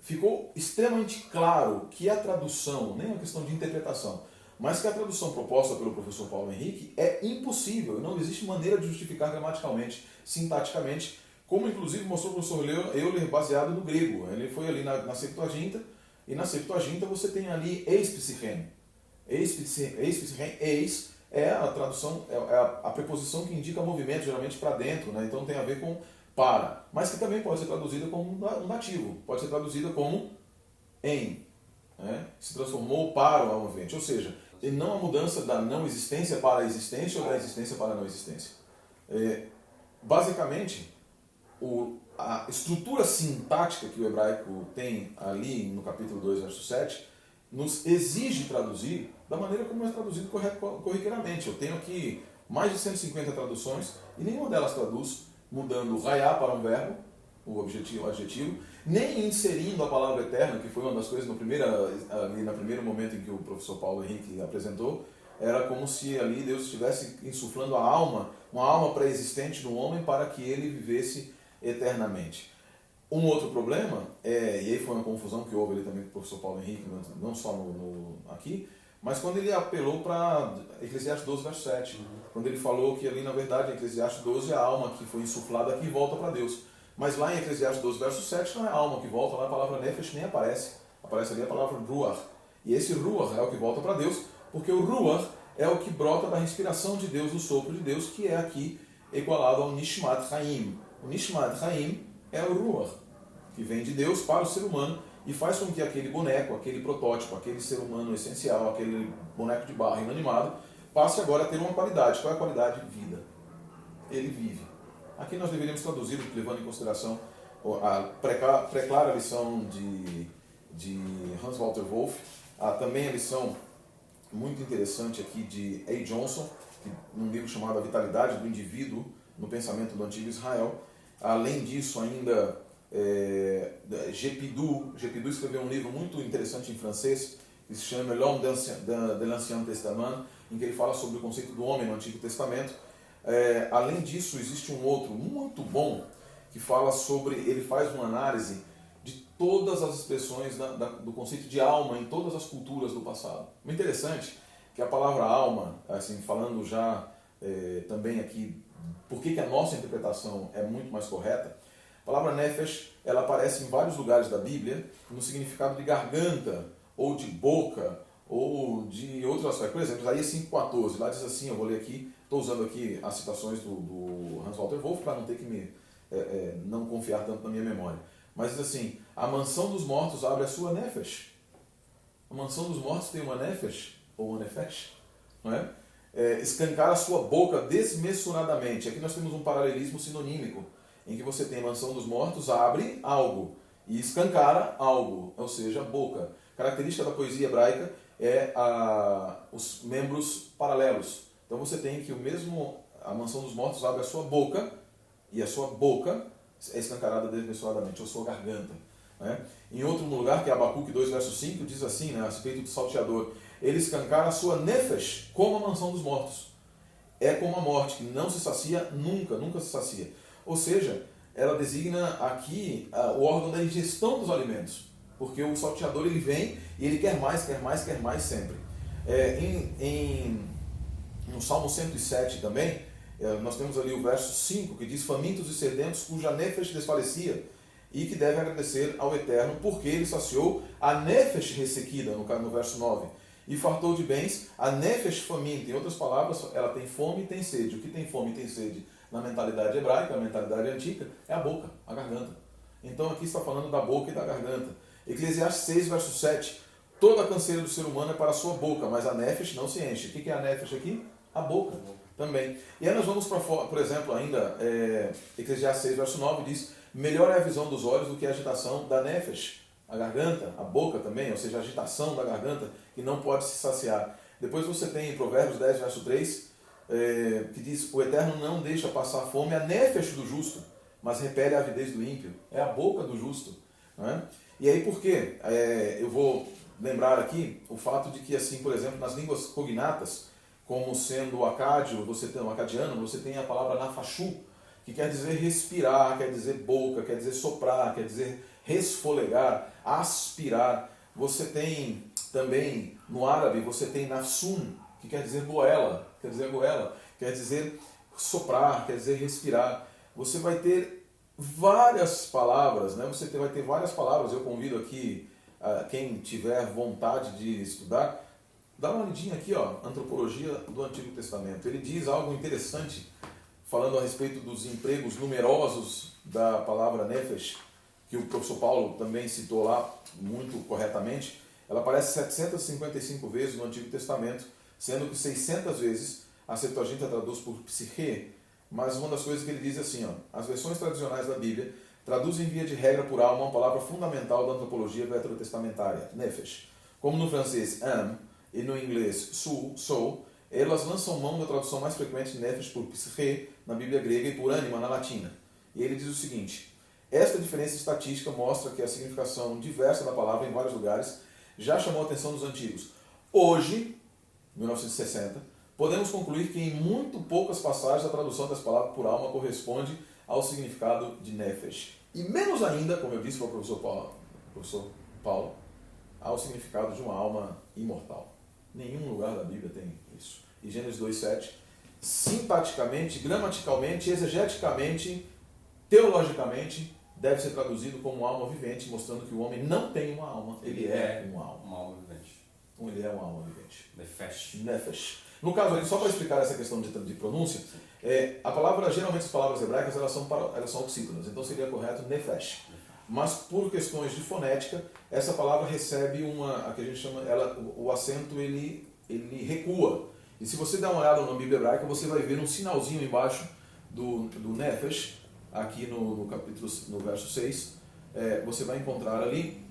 ficou extremamente claro que a tradução, nem uma questão de interpretação, mas que a tradução proposta pelo professor Paulo Henrique é impossível, não existe maneira de justificar gramaticalmente, sintaticamente, como inclusive mostrou o professor Euler baseado no grego. Ele foi ali na Septuaginta, e na Septuaginta você tem ali eis psichen. Eis é a tradução, é a preposição que indica movimento, geralmente para dentro, né? Então tem a ver com para, mas que também pode ser traduzida como um dativo, pode ser traduzida como em, né? Se transformou para o movimento, ou seja, e não a mudança da não existência para a existência ou da existência para a não existência. Basicamente, a estrutura sintática que o hebraico tem ali no capítulo 2, verso 7, nos exige traduzir da maneira como é traduzido corriqueiramente. Eu tenho aqui mais de 150 traduções e nenhuma delas traduz mudando raiá para um verbo, o adjetivo, nem inserindo a palavra eterna, que foi uma das coisas no primeiro momento em que o professor Paulo Henrique apresentou, era como se ali Deus estivesse insuflando a alma, uma alma pré-existente no homem para que ele vivesse eternamente. Um outro problema, e aí foi uma confusão que houve ali também com o professor Paulo Henrique, não só aqui, mas quando ele apelou para Eclesiastes 12, verso 7, quando ele falou que ali na verdade Eclesiastes 12 é a alma que foi insuflada aqui e volta para Deus. Mas lá em Eclesiastes 12, verso 7 não é a alma que volta, lá a palavra nefesh nem aparece. Aparece ali a palavra ruach. E esse ruach é o que volta para Deus, porque o ruach é o que brota da respiração de Deus, do sopro de Deus, que é aqui igualado ao nishmat haim. O nishmat haim é o ruach, que vem de Deus para o ser humano e faz com que aquele boneco, aquele protótipo, aquele ser humano essencial, aquele boneco de barro inanimado, passe agora a ter uma qualidade. Qual é a qualidade? Vida. Ele vive. Aqui nós deveríamos traduzir, levando em consideração a preclara lição de Hans Walter Wolff, também a lição muito interessante aqui de A. Johnson, num livro chamado A Vitalidade do Indivíduo no Pensamento do Antigo Israel. Além disso, ainda Gepidou escreveu um livro muito interessante em francês, que se chama L'Homme de l'Ancien Testament, em que ele fala sobre o conceito do homem no Antigo Testamento. Além disso, existe um outro muito bom, que fala sobre, ele faz uma análise de todas as expressões do conceito de alma em todas as culturas do passado. O interessante é que a palavra alma, assim, falando já também aqui, por que a nossa interpretação é muito mais correta, a palavra nefesh, ela aparece em vários lugares da Bíblia no significado de garganta, ou de boca, ou de outros aspectos. Por exemplo, Isaías 5,14, lá diz assim, eu vou ler aqui, estou usando aqui as citações do Hans Walter Wolff para não ter que não confiar tanto na minha memória. Mas diz assim, a mansão dos mortos abre a sua nefesh. A mansão dos mortos tem uma nefesh, ou uma nefesh, não é? Escancar a sua boca desmesuradamente. Aqui nós temos um paralelismo sinonímico, em que você tem a mansão dos mortos, abre algo, e escancara algo, ou seja, boca. Característica da poesia hebraica é os membros paralelos. Então você tem que a mansão dos mortos abre a sua boca, e a sua boca é escancarada desmesuradamente, ou sua garganta. Né? Em outro lugar, que é Abacuque 2, verso 5, diz assim, né, a respeito do salteador, ele escancara a sua nefesh como a mansão dos mortos. É como a morte, que não se sacia nunca, nunca se sacia. Ou seja, ela designa aqui o órgão da ingestão dos alimentos, porque o salteador ele vem e ele quer mais, quer mais, quer mais sempre. No Salmo 107 também, nós temos ali o verso 5, que diz, famintos e sedentos cuja nefesh desfalecia, e que deve agradecer ao Eterno, porque ele saciou a nefesh ressequida, no verso 9, e fartou de bens a nefesh faminta. Em outras palavras, ela tem fome e tem sede. O que tem fome e tem sede na mentalidade hebraica, na mentalidade antiga, é a boca, a garganta. Então aqui está falando da boca e da garganta. Eclesiastes 6, verso 7, Toda a canseira do ser humano é para a sua boca, mas a nefesh não se enche. O que é a nefesh aqui? A boca também. E aí nós vamos para fora, por exemplo, ainda, Eclesiastes 6, verso 9 diz: melhor é a visão dos olhos do que a agitação da nefesh. A garganta, a boca também, ou seja, a agitação da garganta, que não pode se saciar. Depois você tem em Provérbios 10, verso 3, que diz: o Eterno não deixa passar fome a nefesh do justo, mas repele a avidez do ímpio. É a boca do justo. Não é? E aí por quê? Eu vou lembrar aqui o fato de que, assim, por exemplo, nas línguas cognatas, como sendo o acádio, o acadiano, você tem a palavra nafashu, que quer dizer respirar, quer dizer boca, quer dizer soprar, quer dizer resfolegar, aspirar. Você tem também, no árabe, você tem nafsun, que quer dizer goela, quer dizer soprar, quer dizer respirar. Você vai ter várias palavras, né? Você vai ter várias palavras. Eu convido aqui quem tiver vontade de estudar, dá uma olhadinha aqui, ó, Antropologia do Antigo Testamento. Ele diz algo interessante, falando a respeito dos empregos numerosos da palavra nefesh, que o professor Paulo também citou lá muito corretamente. Ela aparece 755 vezes no Antigo Testamento, sendo que 600 vezes a Septuaginta traduz por psique, mas uma das coisas que ele diz é assim, ó, as versões tradicionais da Bíblia traduzem via de regra por alma uma palavra fundamental da antropologia veterotestamentária, nefesh. Como no francês âme e no inglês soul, elas lançam mão da tradução mais frequente de nefesh por psique na Bíblia grega e por ânima na latina. E ele diz o seguinte: esta diferença estatística mostra que a significação diversa da palavra em vários lugares já chamou a atenção dos antigos. Hoje, 1960, podemos concluir que em muito poucas passagens a tradução das palavras por alma corresponde ao significado de nefesh. E menos ainda, como eu disse para o professor Paulo, ao significado de uma alma imortal. Nenhum lugar da Bíblia tem isso. E Gênesis 2,7, sintaticamente, gramaticalmente, exegeticamente, teologicamente, deve ser traduzido como alma vivente, mostrando que o homem não tem uma alma, ele é uma alma. Uma alma vivente. Ele é uma alma vivente. Nefesh. Nefesh. No caso aqui, só para explicar essa questão de pronúncia, a palavra, geralmente as palavras hebraicas elas são oxítonas, então seria correto nefesh. Mas por questões de fonética, essa palavra recebe a que a gente chama, o acento ele recua. E se você der uma olhada na Bíblia hebraica, você vai ver um sinalzinho embaixo do nefesh, aqui no capítulo, no verso 6, você vai encontrar ali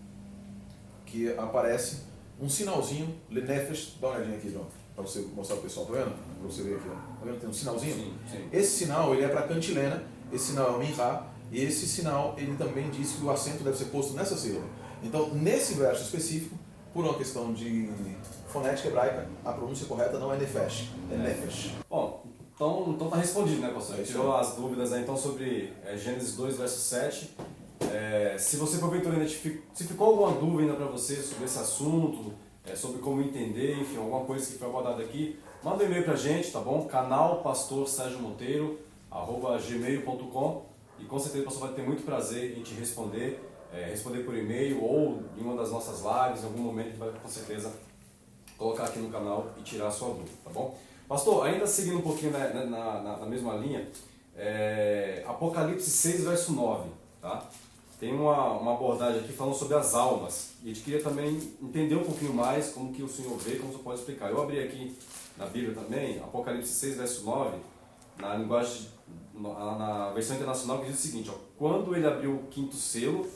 que aparece um sinalzinho, lenefesh, dá uma olhadinha aqui, João, para você mostrar para o pessoal, tá vendo? Para você ver aqui, ó. Tá vendo? Tem um sinalzinho? Sim. Esse sinal ele é para cantilena, esse sinal é o minhá, e esse sinal ele também diz que o acento deve ser posto nessa sílaba. Então, nesse verso específico, por uma questão de fonética hebraica, a pronúncia correta não é nefesh, é nefesh. Bom, então tá respondido, né, pastor? Tirou as dúvidas aí então sobre Gênesis 2, verso 7. Se você porventura se ficou alguma dúvida para você sobre esse assunto, sobre como entender, enfim, alguma coisa que foi abordada aqui, manda um e-mail pra gente, tá bom? Canal Pastor Sérgio Monteiro @gmail.com, e com certeza o pastor vai ter muito prazer em te responder por e-mail ou em uma das nossas lives, em algum momento ele vai com certeza colocar aqui no canal e tirar a sua dúvida, tá bom? Pastor, ainda seguindo um pouquinho na mesma linha, Apocalipse 6, verso 9, tá? Tem uma abordagem aqui falando sobre as almas, e a gente queria também entender um pouquinho mais como que o Senhor vê, como o Senhor pode explicar. Eu abri aqui na Bíblia também, Apocalipse 6, verso 9, na linguagem, na versão internacional, que diz o seguinte, ó: quando ele abriu o quinto selo,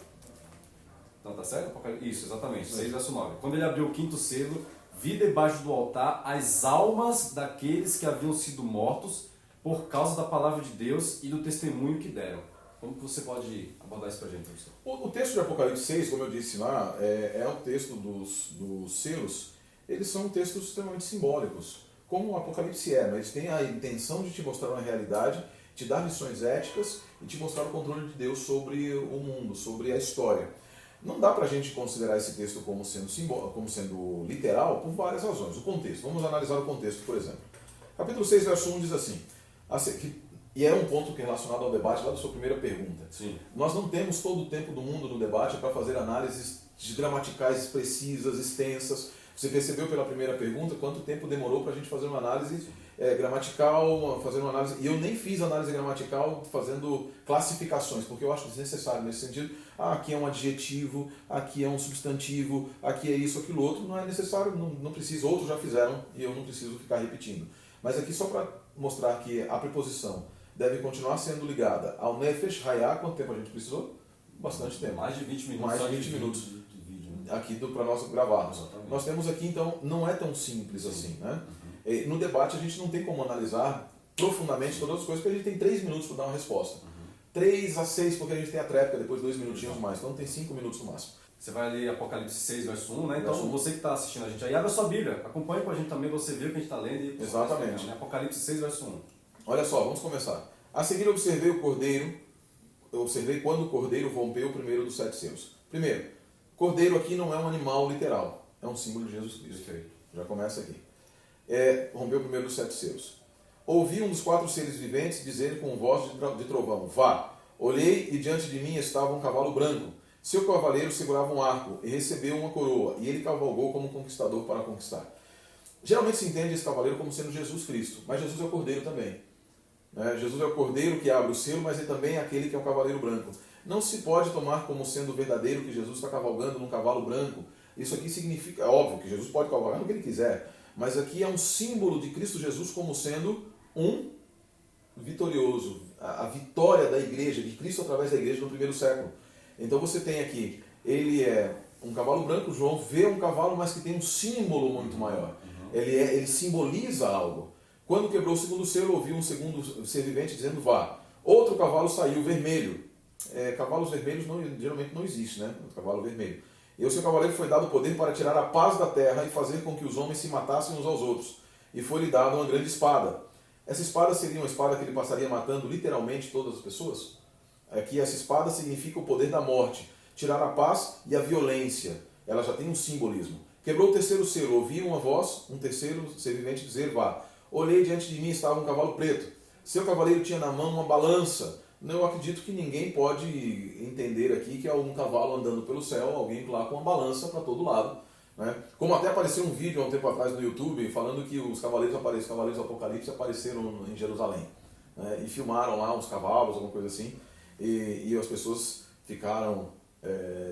não, tá certo? Isso, exatamente, 6, verso 9. Quando ele abriu o quinto selo, vi debaixo do altar as almas daqueles que haviam sido mortos por causa da palavra de Deus e do testemunho que deram. Como que você pode abordar isso para a gente, professor? O texto de Apocalipse 6, como eu disse lá, é o texto dos selos. Eles são textos extremamente simbólicos, como o Apocalipse mas eles têm a intenção de te mostrar uma realidade, te dar lições éticas e te mostrar o controle de Deus sobre o mundo, sobre a história. Não dá para a gente considerar esse texto como sendo literal por várias razões. O contexto, vamos analisar o contexto, por exemplo. Capítulo 6, verso 1 diz assim, e é um ponto que é relacionado ao debate lá da sua primeira pergunta. Sim. Nós não temos todo o tempo do mundo no debate para fazer análises gramaticais precisas, extensas. Você percebeu pela primeira pergunta quanto tempo demorou para a gente fazer uma análise gramatical, fazer uma análise. E eu nem fiz análise gramatical fazendo classificações, porque eu acho desnecessário nesse sentido. aqui é um adjetivo, aqui é um substantivo, aqui é isso, aquilo outro. Não é necessário, não precisa, outros já fizeram e eu não preciso ficar repetindo. Mas aqui só para mostrar que a preposição deve continuar sendo ligada ao nefesh hayah. Quanto tempo a gente precisou? Bastante tempo. Mais de 20 minutos. Mais de 20 minutos aqui para nós gravarmos. Exatamente. Nós temos aqui, então, não é tão simples assim, né? No debate a gente não tem como analisar profundamente todas as coisas, porque a gente tem 3 minutos para dar uma resposta. 3 a 6, porque a gente tem a tréplica, depois 2 minutinhos mais, então tem 5 minutos no máximo. Você vai ler Apocalipse 6, verso 1, né? Então você que está assistindo a gente aí, abre a sua Bíblia, acompanhe com a gente também, você vê o que a gente está lendo. E exatamente. Né? Apocalipse 6, verso 1. Olha só, vamos começar. A seguir observei quando o cordeiro rompeu o primeiro dos 7 selos. Primeiro, cordeiro aqui não é um animal literal, é um símbolo de Jesus Cristo. Perfeito. Já começa aqui. Rompeu o primeiro dos 7 selos. Ouvi um dos 4 seres viventes dizer com voz de trovão: vá. Olhei e diante de mim estava um cavalo branco. Seu cavaleiro segurava um arco e recebeu uma coroa, e ele cavalgou como conquistador para conquistar. Geralmente se entende esse cavaleiro como sendo Jesus Cristo, mas Jesus é o cordeiro também. Jesus é o cordeiro que abre o selo, mas ele também é aquele que é o cavaleiro branco. Não se pode tomar como sendo verdadeiro que Jesus está cavalgando num cavalo branco. Isso aqui significa, é óbvio que Jesus pode cavalgar no que ele quiser, mas aqui é um símbolo de Cristo Jesus como sendo um vitorioso, a vitória da igreja, de Cristo através da igreja no primeiro século. Então você tem aqui, ele é um cavalo branco, João vê um cavalo, mas que tem um símbolo muito maior. Ele simboliza algo. Quando quebrou o segundo selo, ouvi um segundo ser vivente dizendo: vá. Outro cavalo saiu vermelho. Cavalos vermelhos geralmente não existe, né? O cavalo vermelho. E o seu cavaleiro foi dado o poder para tirar a paz da terra e fazer com que os homens se matassem uns aos outros. E foi-lhe dada uma grande espada. Essa espada seria uma espada que ele passaria matando literalmente todas as pessoas? Aqui essa espada significa o poder da morte, tirar a paz e a violência. Ela já tem um simbolismo. Quebrou o terceiro selo, ouvi uma voz, um terceiro ser vivente dizer: vá. Olhei diante de mim, estava um cavalo preto. Seu cavaleiro tinha na mão uma balança. Eu acredito que ninguém pode entender aqui que é um cavalo andando pelo céu, alguém lá com uma balança para todo lado. Né? Como até apareceu um vídeo há um tempo atrás no YouTube falando que os cavaleiros do Apocalipse apareceram em Jerusalém. Né? E filmaram lá uns cavalos, alguma coisa assim. E as pessoas ficaram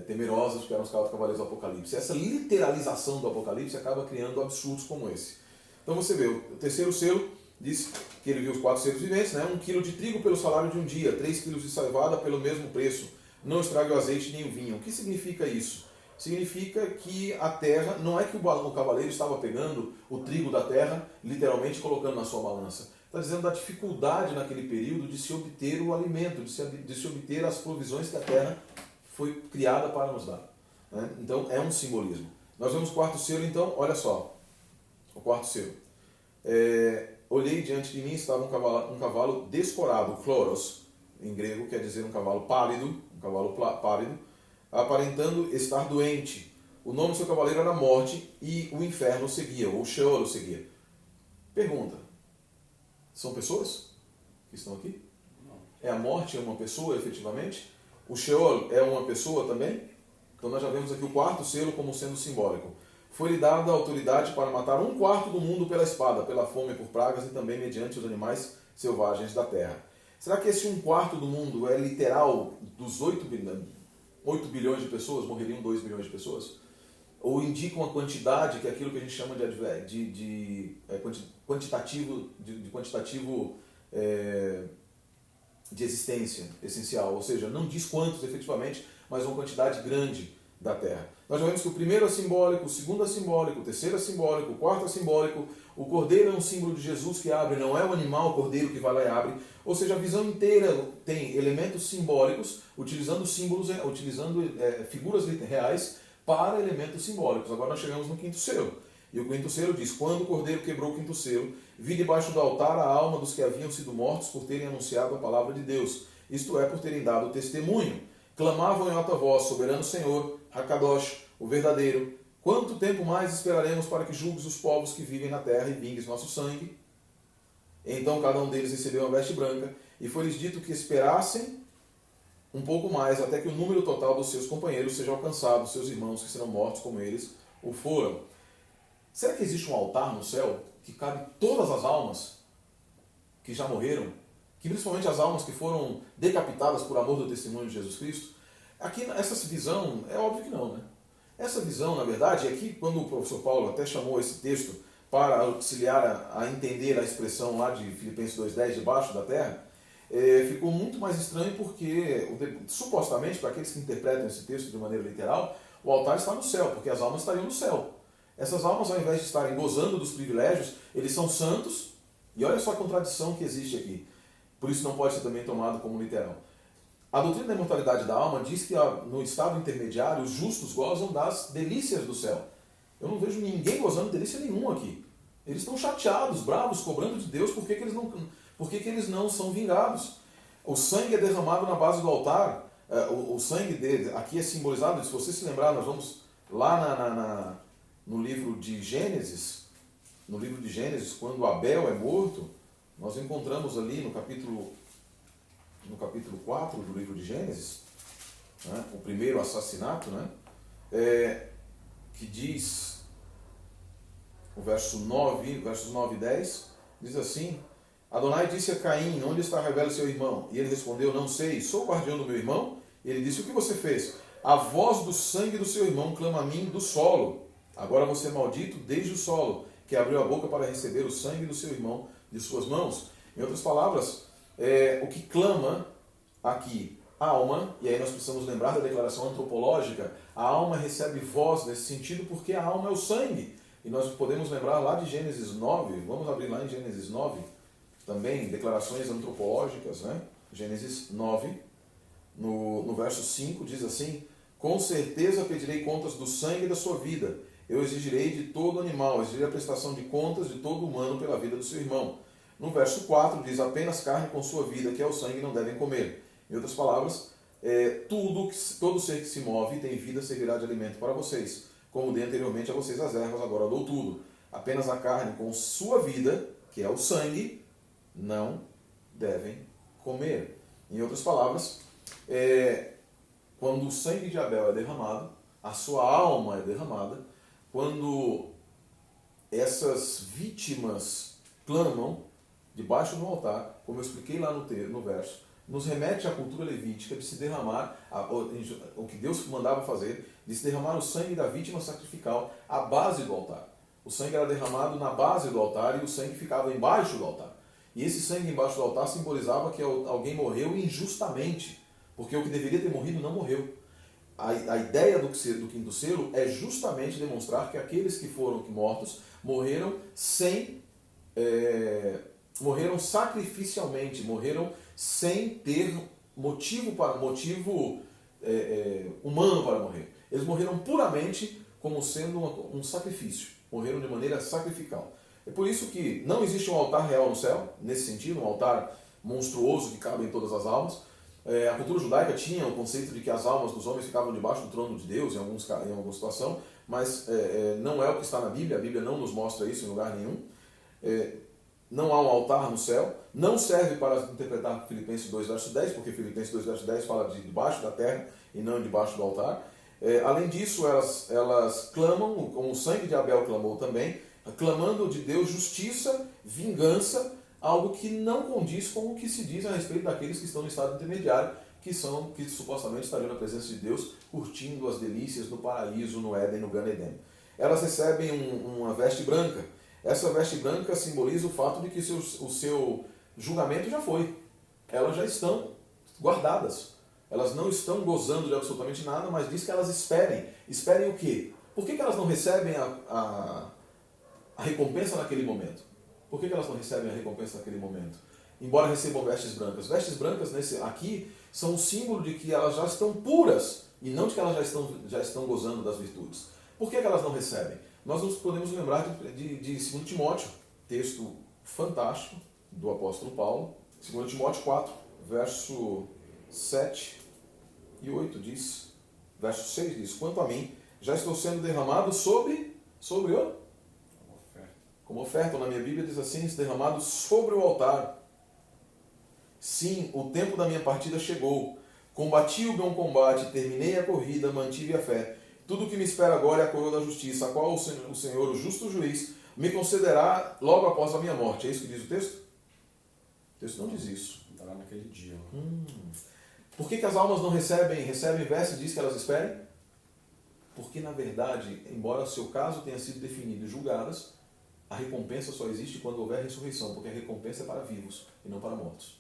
temerosas porque eram os cavaleiros do Apocalipse. Essa literalização do Apocalipse acaba criando absurdos como esse. Então você vê, o terceiro selo diz que ele viu os 4 seres viventes, né? 1 quilo de trigo pelo salário de um dia, 3 quilos de cevada pelo mesmo preço, não estrague o azeite nem o vinho. O que significa isso? Significa que a terra, não é que o cavaleiro estava pegando o trigo da terra, literalmente colocando na sua balança. Está dizendo da dificuldade naquele período de se obter o alimento, de se obter as provisões que a terra foi criada para nos dar. Né? Então é um simbolismo. Nós vemos o 4º selo, então, olha só. O 4º selo. Olhei diante de mim, estava um cavalo descorado, chloros, em grego quer dizer um cavalo pálido, aparentando estar doente. O nome do seu cavaleiro era Morte e o inferno o seguia, ou o Sheol o seguia. Pergunta: são pessoas que estão aqui? É a morte uma pessoa, efetivamente? O Sheol é uma pessoa também? Então nós já vemos aqui o 4º selo como sendo simbólico. Foi-lhe dada a autoridade para matar 1/4 do mundo pela espada, pela fome, por pragas e também mediante os animais selvagens da terra. Será que esse 1/4 do mundo é literal dos 8 bilhões de pessoas? Morreriam 2 bilhões de pessoas? Ou indica uma quantidade, que é aquilo que a gente chama de quantitativo de existência essencial? Ou seja, não diz quantos efetivamente, mas uma quantidade grande da terra. Nós já vemos que o primeiro é simbólico, o segundo é simbólico, o terceiro é simbólico, o 4º é simbólico, o cordeiro é um símbolo de Jesus que abre, não é o animal, o cordeiro que vai lá e abre. Ou seja, a visão inteira tem elementos simbólicos, utilizando símbolos, figuras reais para elementos simbólicos. Agora nós chegamos no 5º selo. E o 5º selo diz: quando o cordeiro quebrou o 5º selo, vi debaixo do altar a alma dos que haviam sido mortos por terem anunciado a palavra de Deus, isto é, por terem dado testemunho. Clamavam em alta voz: soberano Senhor, Hakadosh, o verdadeiro, quanto tempo mais esperaremos para que julgues os povos que vivem na terra e vingues nosso sangue? Então cada um deles recebeu uma veste branca, e foi-lhes dito que esperassem um pouco mais, até que o número total dos seus companheiros seja alcançado, seus irmãos que serão mortos como eles o foram. Será que existe um altar no céu que cabe todas as almas que já morreram? Que principalmente as almas que foram decapitadas por amor do testemunho de Jesus Cristo? Aqui, essa visão, é óbvio que não, né? Essa visão, na verdade, aqui, quando o professor Paulo até chamou esse texto para auxiliar a entender a expressão lá de Filipenses 2,10, debaixo da terra, ficou muito mais estranho porque, supostamente, para aqueles que interpretam esse texto de maneira literal, o altar está no céu, porque as almas estariam no céu. Essas almas, ao invés de estarem gozando dos privilégios, eles são santos, e olha só a contradição que existe aqui. Por isso não pode ser também tomado como literal. A doutrina da imortalidade da alma diz que no estado intermediário os justos gozam das delícias do céu. Eu não vejo ninguém gozando de delícia nenhuma aqui. Eles estão chateados, bravos, cobrando de Deus por que eles não são vingados. O sangue é derramado na base do altar. O sangue dele aqui é simbolizado, se você se lembrar, nós vamos lá no livro de Gênesis, quando Abel é morto, nós encontramos ali no capítulo 4 do livro de Gênesis, né, o primeiro assassinato, né, que diz, o versos 9 e 10, diz assim: Adonai disse a Caim, onde está Abel, seu irmão? E ele respondeu, não sei, sou o guardião do meu irmão. E ele disse, o que você fez? A voz do sangue do seu irmão clama a mim do solo. Agora você é maldito desde o solo, que abriu a boca para receber o sangue do seu irmão de suas mãos. Em outras palavras, o que clama aqui, alma, e aí nós precisamos lembrar da declaração antropológica, a alma recebe voz nesse sentido porque a alma é o sangue. E nós podemos lembrar lá de Gênesis 9, vamos abrir lá em Gênesis 9, também declarações antropológicas, né? Gênesis 9, no verso 5, diz assim: com certeza pedirei contas do sangue da sua vida, eu exigirei de todo animal, exigirei a prestação de contas de todo humano pela vida do seu irmão. No verso 4 diz, apenas carne com sua vida, que é o sangue, não devem comer. Em outras palavras, todo ser que se move e tem vida servirá de alimento para vocês. Como dei anteriormente a vocês as ervas, agora dou tudo. Apenas a carne com sua vida, que é o sangue, não devem comer. Em outras palavras, quando o sangue de Abel é derramado, a sua alma é derramada, quando essas vítimas clamam debaixo do altar, como eu expliquei lá no verso, nos remete à cultura levítica de se derramar, o que Deus mandava fazer, de se derramar o sangue da vítima sacrificial à base do altar. O sangue era derramado na base do altar e o sangue ficava embaixo do altar. E esse sangue embaixo do altar simbolizava que alguém morreu injustamente, porque o que deveria ter morrido não morreu. A ideia do quinto selo é justamente demonstrar que aqueles que foram mortos morreram morreram sacrificialmente, morreram sem ter motivo humano para morrer. Eles morreram puramente como sendo um sacrifício, morreram de maneira sacrificial. É por isso que não existe um altar real no céu, nesse sentido, um altar monstruoso que cabe em todas as almas. A cultura judaica tinha o conceito de que as almas dos homens ficavam debaixo do trono de Deus, em alguma situação, mas não é o que está na Bíblia, a Bíblia não nos mostra isso em lugar nenhum. Não há um altar no céu, não serve para interpretar Filipenses 2, verso 10, porque Filipenses 2, verso 10 fala de debaixo da terra e não debaixo do altar. Além disso, elas clamam, como o sangue de Abel clamou também, clamando de Deus justiça, vingança, algo que não condiz com o que se diz a respeito daqueles que estão no estado intermediário, que supostamente estariam na presença de Deus, curtindo as delícias do paraíso, no Éden, no Gan Eden. Elas recebem uma veste branca. Essa veste branca simboliza o fato de que o seu julgamento já foi. Elas já estão guardadas. Elas não estão gozando de absolutamente nada, mas diz que elas esperem. Esperem o quê? Por que elas não recebem a recompensa naquele momento? Por que elas não recebem a recompensa naquele momento? Embora recebam vestes brancas. Vestes brancas aqui são um símbolo de que elas já estão puras e não de que elas já estão gozando das virtudes. Por que elas não recebem? Nós nos podemos lembrar de 2 Timóteo, texto fantástico do apóstolo Paulo. 2 Timóteo 4, verso 7 e 8 diz, verso 6 diz, quanto a mim, já estou sendo derramado sobre o... Como oferta, na minha Bíblia diz assim, derramado sobre o altar. Sim, o tempo da minha partida chegou. Combati o bom combate, terminei a corrida, mantive a fé. Tudo o que me espera agora é a coroa da justiça, a qual o Senhor, o justo juiz, me concederá logo após a minha morte. É isso que diz o texto? O texto não diz isso. Dará naquele dia. Por que as almas não recebem vestes e diz que elas esperem? Porque, na verdade, embora o seu caso tenha sido definido e julgadas, a recompensa só existe quando houver ressurreição, porque a recompensa é para vivos e não para mortos.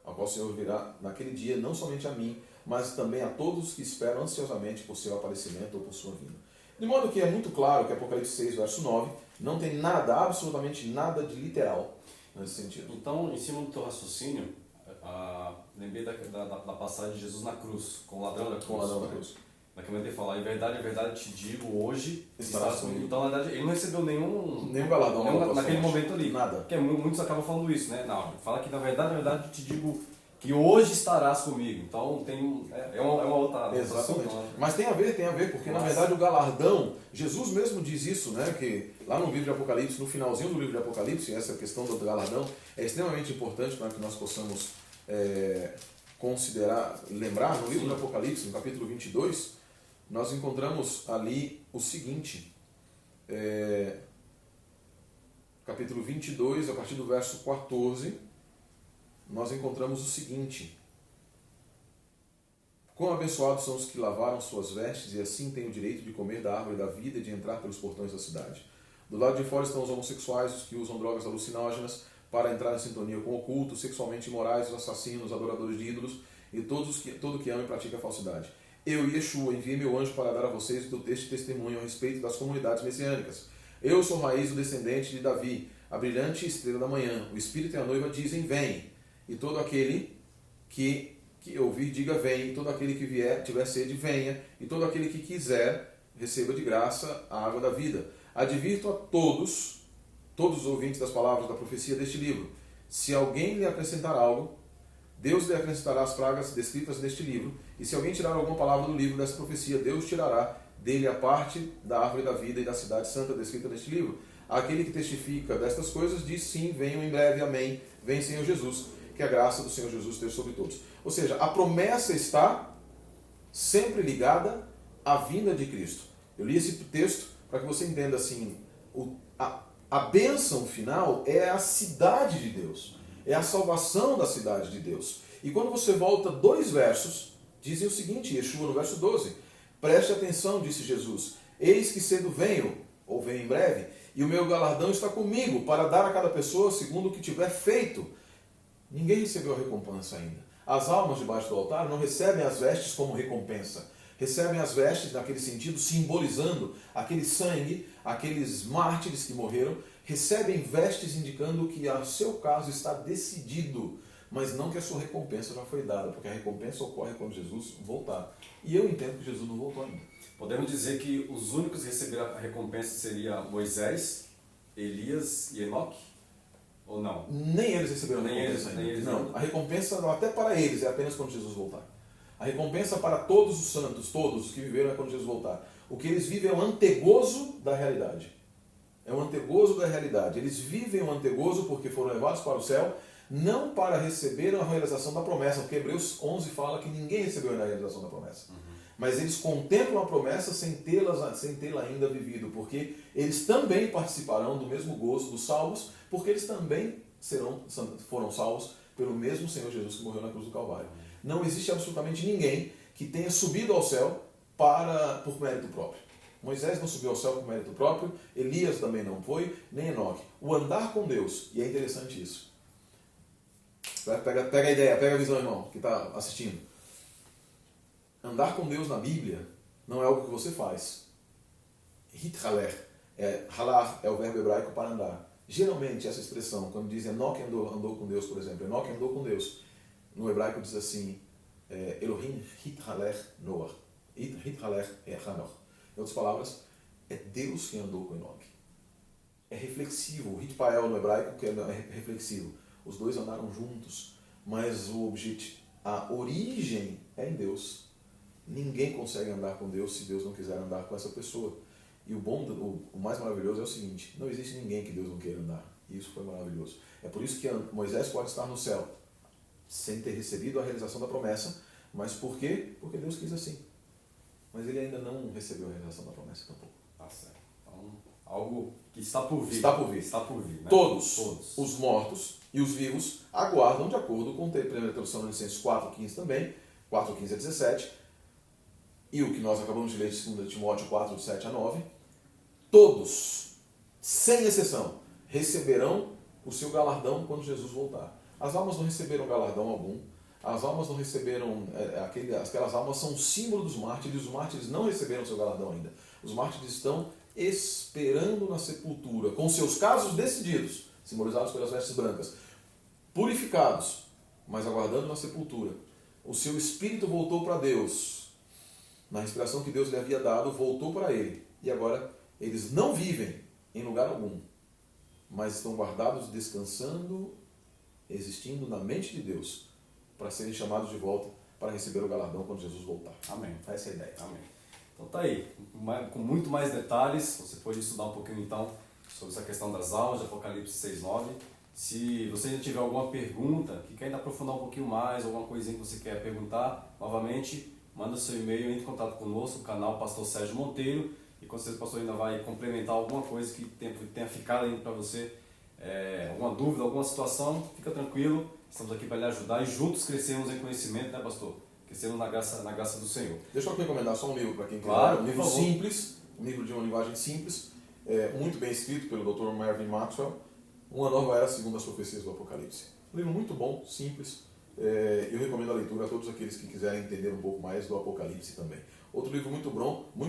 A qual o Senhor virá naquele dia, não somente a mim, mas também a todos que esperam ansiosamente por seu aparecimento ou por sua vinda. De modo que é muito claro que Apocalipse 6, verso 9, não tem nada, absolutamente nada de literal nesse sentido. Então, em cima do teu raciocínio, lembrei da passagem de Jesus na cruz, com o ladrão da cruz. Com o ladrão da cruz. Na que ele fala, em verdade te digo, hoje Estarás estás comigo. comigo. Então, na verdade, ele não recebeu nenhum galardão naquele momento ali. Nada. Porque muitos acabam falando isso, né? Não, ele fala que na verdade te digo que hoje estarás comigo. Então, é uma outra... Exatamente. Outra, mas tem a ver, porque na verdade o galardão, Jesus mesmo diz isso, né? Que lá no livro de Apocalipse, no finalzinho do livro de Apocalipse, essa questão do galardão é extremamente importante para que nós possamos lembrar. No livro de Apocalipse, no capítulo 22, nós encontramos ali o seguinte, capítulo 22, a partir do verso 14, nós encontramos o seguinte: quão abençoados são os que lavaram suas vestes e assim têm o direito de comer da árvore da vida e de entrar pelos portões da cidade. Do lado de fora estão os homossexuais, os que usam drogas alucinógenas para entrar em sintonia com o oculto, sexualmente imorais, os assassinos, adoradores de ídolos e todo que ama e pratica a falsidade. Eu, Yeshua, enviei meu anjo para dar a vocês este testemunho a respeito das comunidades messiânicas. Eu sou raiz do descendente de Davi, a brilhante estrela da manhã. O Espírito e a noiva dizem, vem. E todo aquele que ouvir, diga, vem. E todo aquele que tiver sede, venha. E todo aquele que quiser, receba de graça a água da vida. Advirto a todos os ouvintes das palavras da profecia deste livro. Se alguém lhe acrescentar algo, Deus lhe acrescentará as pragas descritas neste livro, e se alguém tirar alguma palavra do livro dessa profecia, Deus tirará dele a parte da árvore da vida e da cidade santa descrita neste livro. Aquele que testifica destas coisas diz sim, venham em breve, amém, vem Senhor Jesus, que a graça do Senhor Jesus esteja sobre todos. Ou seja, a promessa está sempre ligada à vinda de Cristo. Eu li esse texto para que você entenda assim, a bênção final é a cidade de Deus. É a salvação da cidade de Deus. E quando você volta 2 versos, dizem o seguinte, Yeshua no verso 12, preste atenção, disse Jesus, eis que cedo venho, ou venho em breve, e o meu galardão está comigo, para dar a cada pessoa segundo o que tiver feito. Ninguém recebeu a recompensa ainda. As almas debaixo do altar não recebem as vestes como recompensa. Recebem as vestes, naquele sentido, simbolizando aquele sangue, aqueles mártires que morreram, recebem vestes indicando que o seu caso está decidido, mas não que a sua recompensa já foi dada, porque a recompensa ocorre quando Jesus voltar. E eu entendo que Jesus não voltou ainda. Podemos dizer que os únicos que receberam a recompensa seriam Moisés, Elias e Enoque? Ou não? Nem eles receberam a recompensa ainda. Não, a recompensa até para eles é apenas quando Jesus voltar. A recompensa para todos os santos, todos os que viveram, é quando Jesus voltar. O que eles vivem é o antegozo da realidade. É o antegozo da realidade. Eles vivem o antegozo porque foram levados para o céu, não para receber a realização da promessa, porque Hebreus 11 fala que ninguém recebeu a realização da promessa. Mas eles contemplam a promessa sem tê-la ainda vivido, porque eles também participarão do mesmo gozo dos salvos, porque eles também foram salvos pelo mesmo Senhor Jesus que morreu na cruz do Calvário. Não existe absolutamente ninguém que tenha subido ao céu por mérito próprio. Moisés não subiu ao céu por mérito próprio, Elias também não foi, nem Enoque. O andar com Deus, e é interessante isso. Pega a ideia, pega a visão, irmão, que está assistindo. Andar com Deus na Bíblia não é algo que você faz. Hithaler, halar é o verbo hebraico para andar. Geralmente essa expressão, quando diz Enoque andou com Deus, por exemplo, Enoque andou com Deus, no hebraico diz assim, Elohim hithaler Noah. Hithaler é Hanoch. Em outras palavras, é Deus quem andou com Enoque. É reflexivo. O Hitpael no hebraico que é reflexivo. Os dois andaram juntos, mas a origem é em Deus. Ninguém consegue andar com Deus se Deus não quiser andar com essa pessoa. E o mais maravilhoso é o seguinte, não existe ninguém que Deus não queira andar. E isso foi maravilhoso. É por isso que Moisés pode estar no céu, sem ter recebido a realização da promessa. Mas por quê? Porque Deus quis assim. Mas ele ainda não recebeu a realização da promessa tampouco. Tá certo. Então, algo que está por vir. Está por vir. Está por vir, né? Todos os mortos e os vivos aguardam, de acordo com a primeira tradução de Licenses 4:15 também, 4:15 a 17, e o que nós acabamos de ler de 2 Timóteo 4:7 a 9, todos, sem exceção, receberão o seu galardão quando Jesus voltar. As almas não receberam galardão algum, as almas não receberam, aquelas almas são um símbolo dos mártires, e os mártires não receberam seu galardão ainda. Os mártires estão esperando na sepultura, com seus casos decididos, simbolizados pelas vestes brancas, purificados, mas aguardando na sepultura. O seu espírito voltou para Deus, na respiração que Deus lhe havia dado, voltou para ele, e agora eles não vivem em lugar algum, mas estão guardados, descansando, existindo na mente de Deus, para serem chamados de volta para receber o galardão quando Jesus voltar. Amém. Essa é a ideia. Amém. Então tá aí, com muito mais detalhes, você pode estudar um pouquinho então sobre essa questão das almas de Apocalipse 6:9. Se você ainda tiver alguma pergunta, que quer ainda aprofundar um pouquinho mais, alguma coisinha que você quer perguntar, novamente, manda seu e-mail, entre em contato conosco, o canal Pastor Sérgio Monteiro, e com certeza o pastor ainda vai complementar alguma coisa que tenha ficado aí para você, alguma dúvida, alguma situação, fica tranquilo, estamos aqui para lhe ajudar e juntos crescemos em conhecimento, né, pastor? Crescemos na graça do Senhor. Deixa eu recomendar só um livro para quem quiser. Claro, um livro simples, um livro de uma linguagem simples, muito bem escrito pelo Dr. Mervyn Maxwell, Uma Nova Era segundo as Profecias do Apocalipse. Um livro muito bom, simples. Eu recomendo a leitura a todos aqueles que quiserem entender um pouco mais do Apocalipse também. Outro livro muito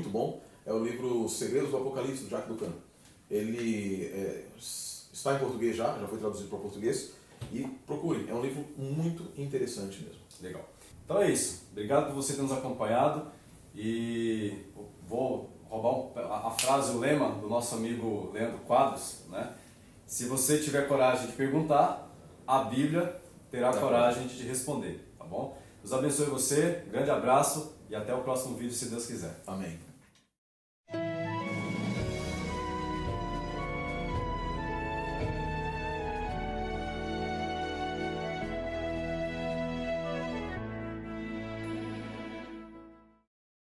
bom, é o livro Segredos do Apocalipse, do Jacques Ducan. Ele está em português já foi traduzido para o português, e procure, é um livro muito interessante mesmo. Legal. Então é isso. Obrigado por você ter nos acompanhado, e vou roubar a frase, o lema do nosso amigo Leandro Quadros, né? Se você tiver coragem de perguntar, a Bíblia terá coragem de te responder, tá bom? Deus abençoe você, grande abraço e até o próximo vídeo, se Deus quiser. Amém.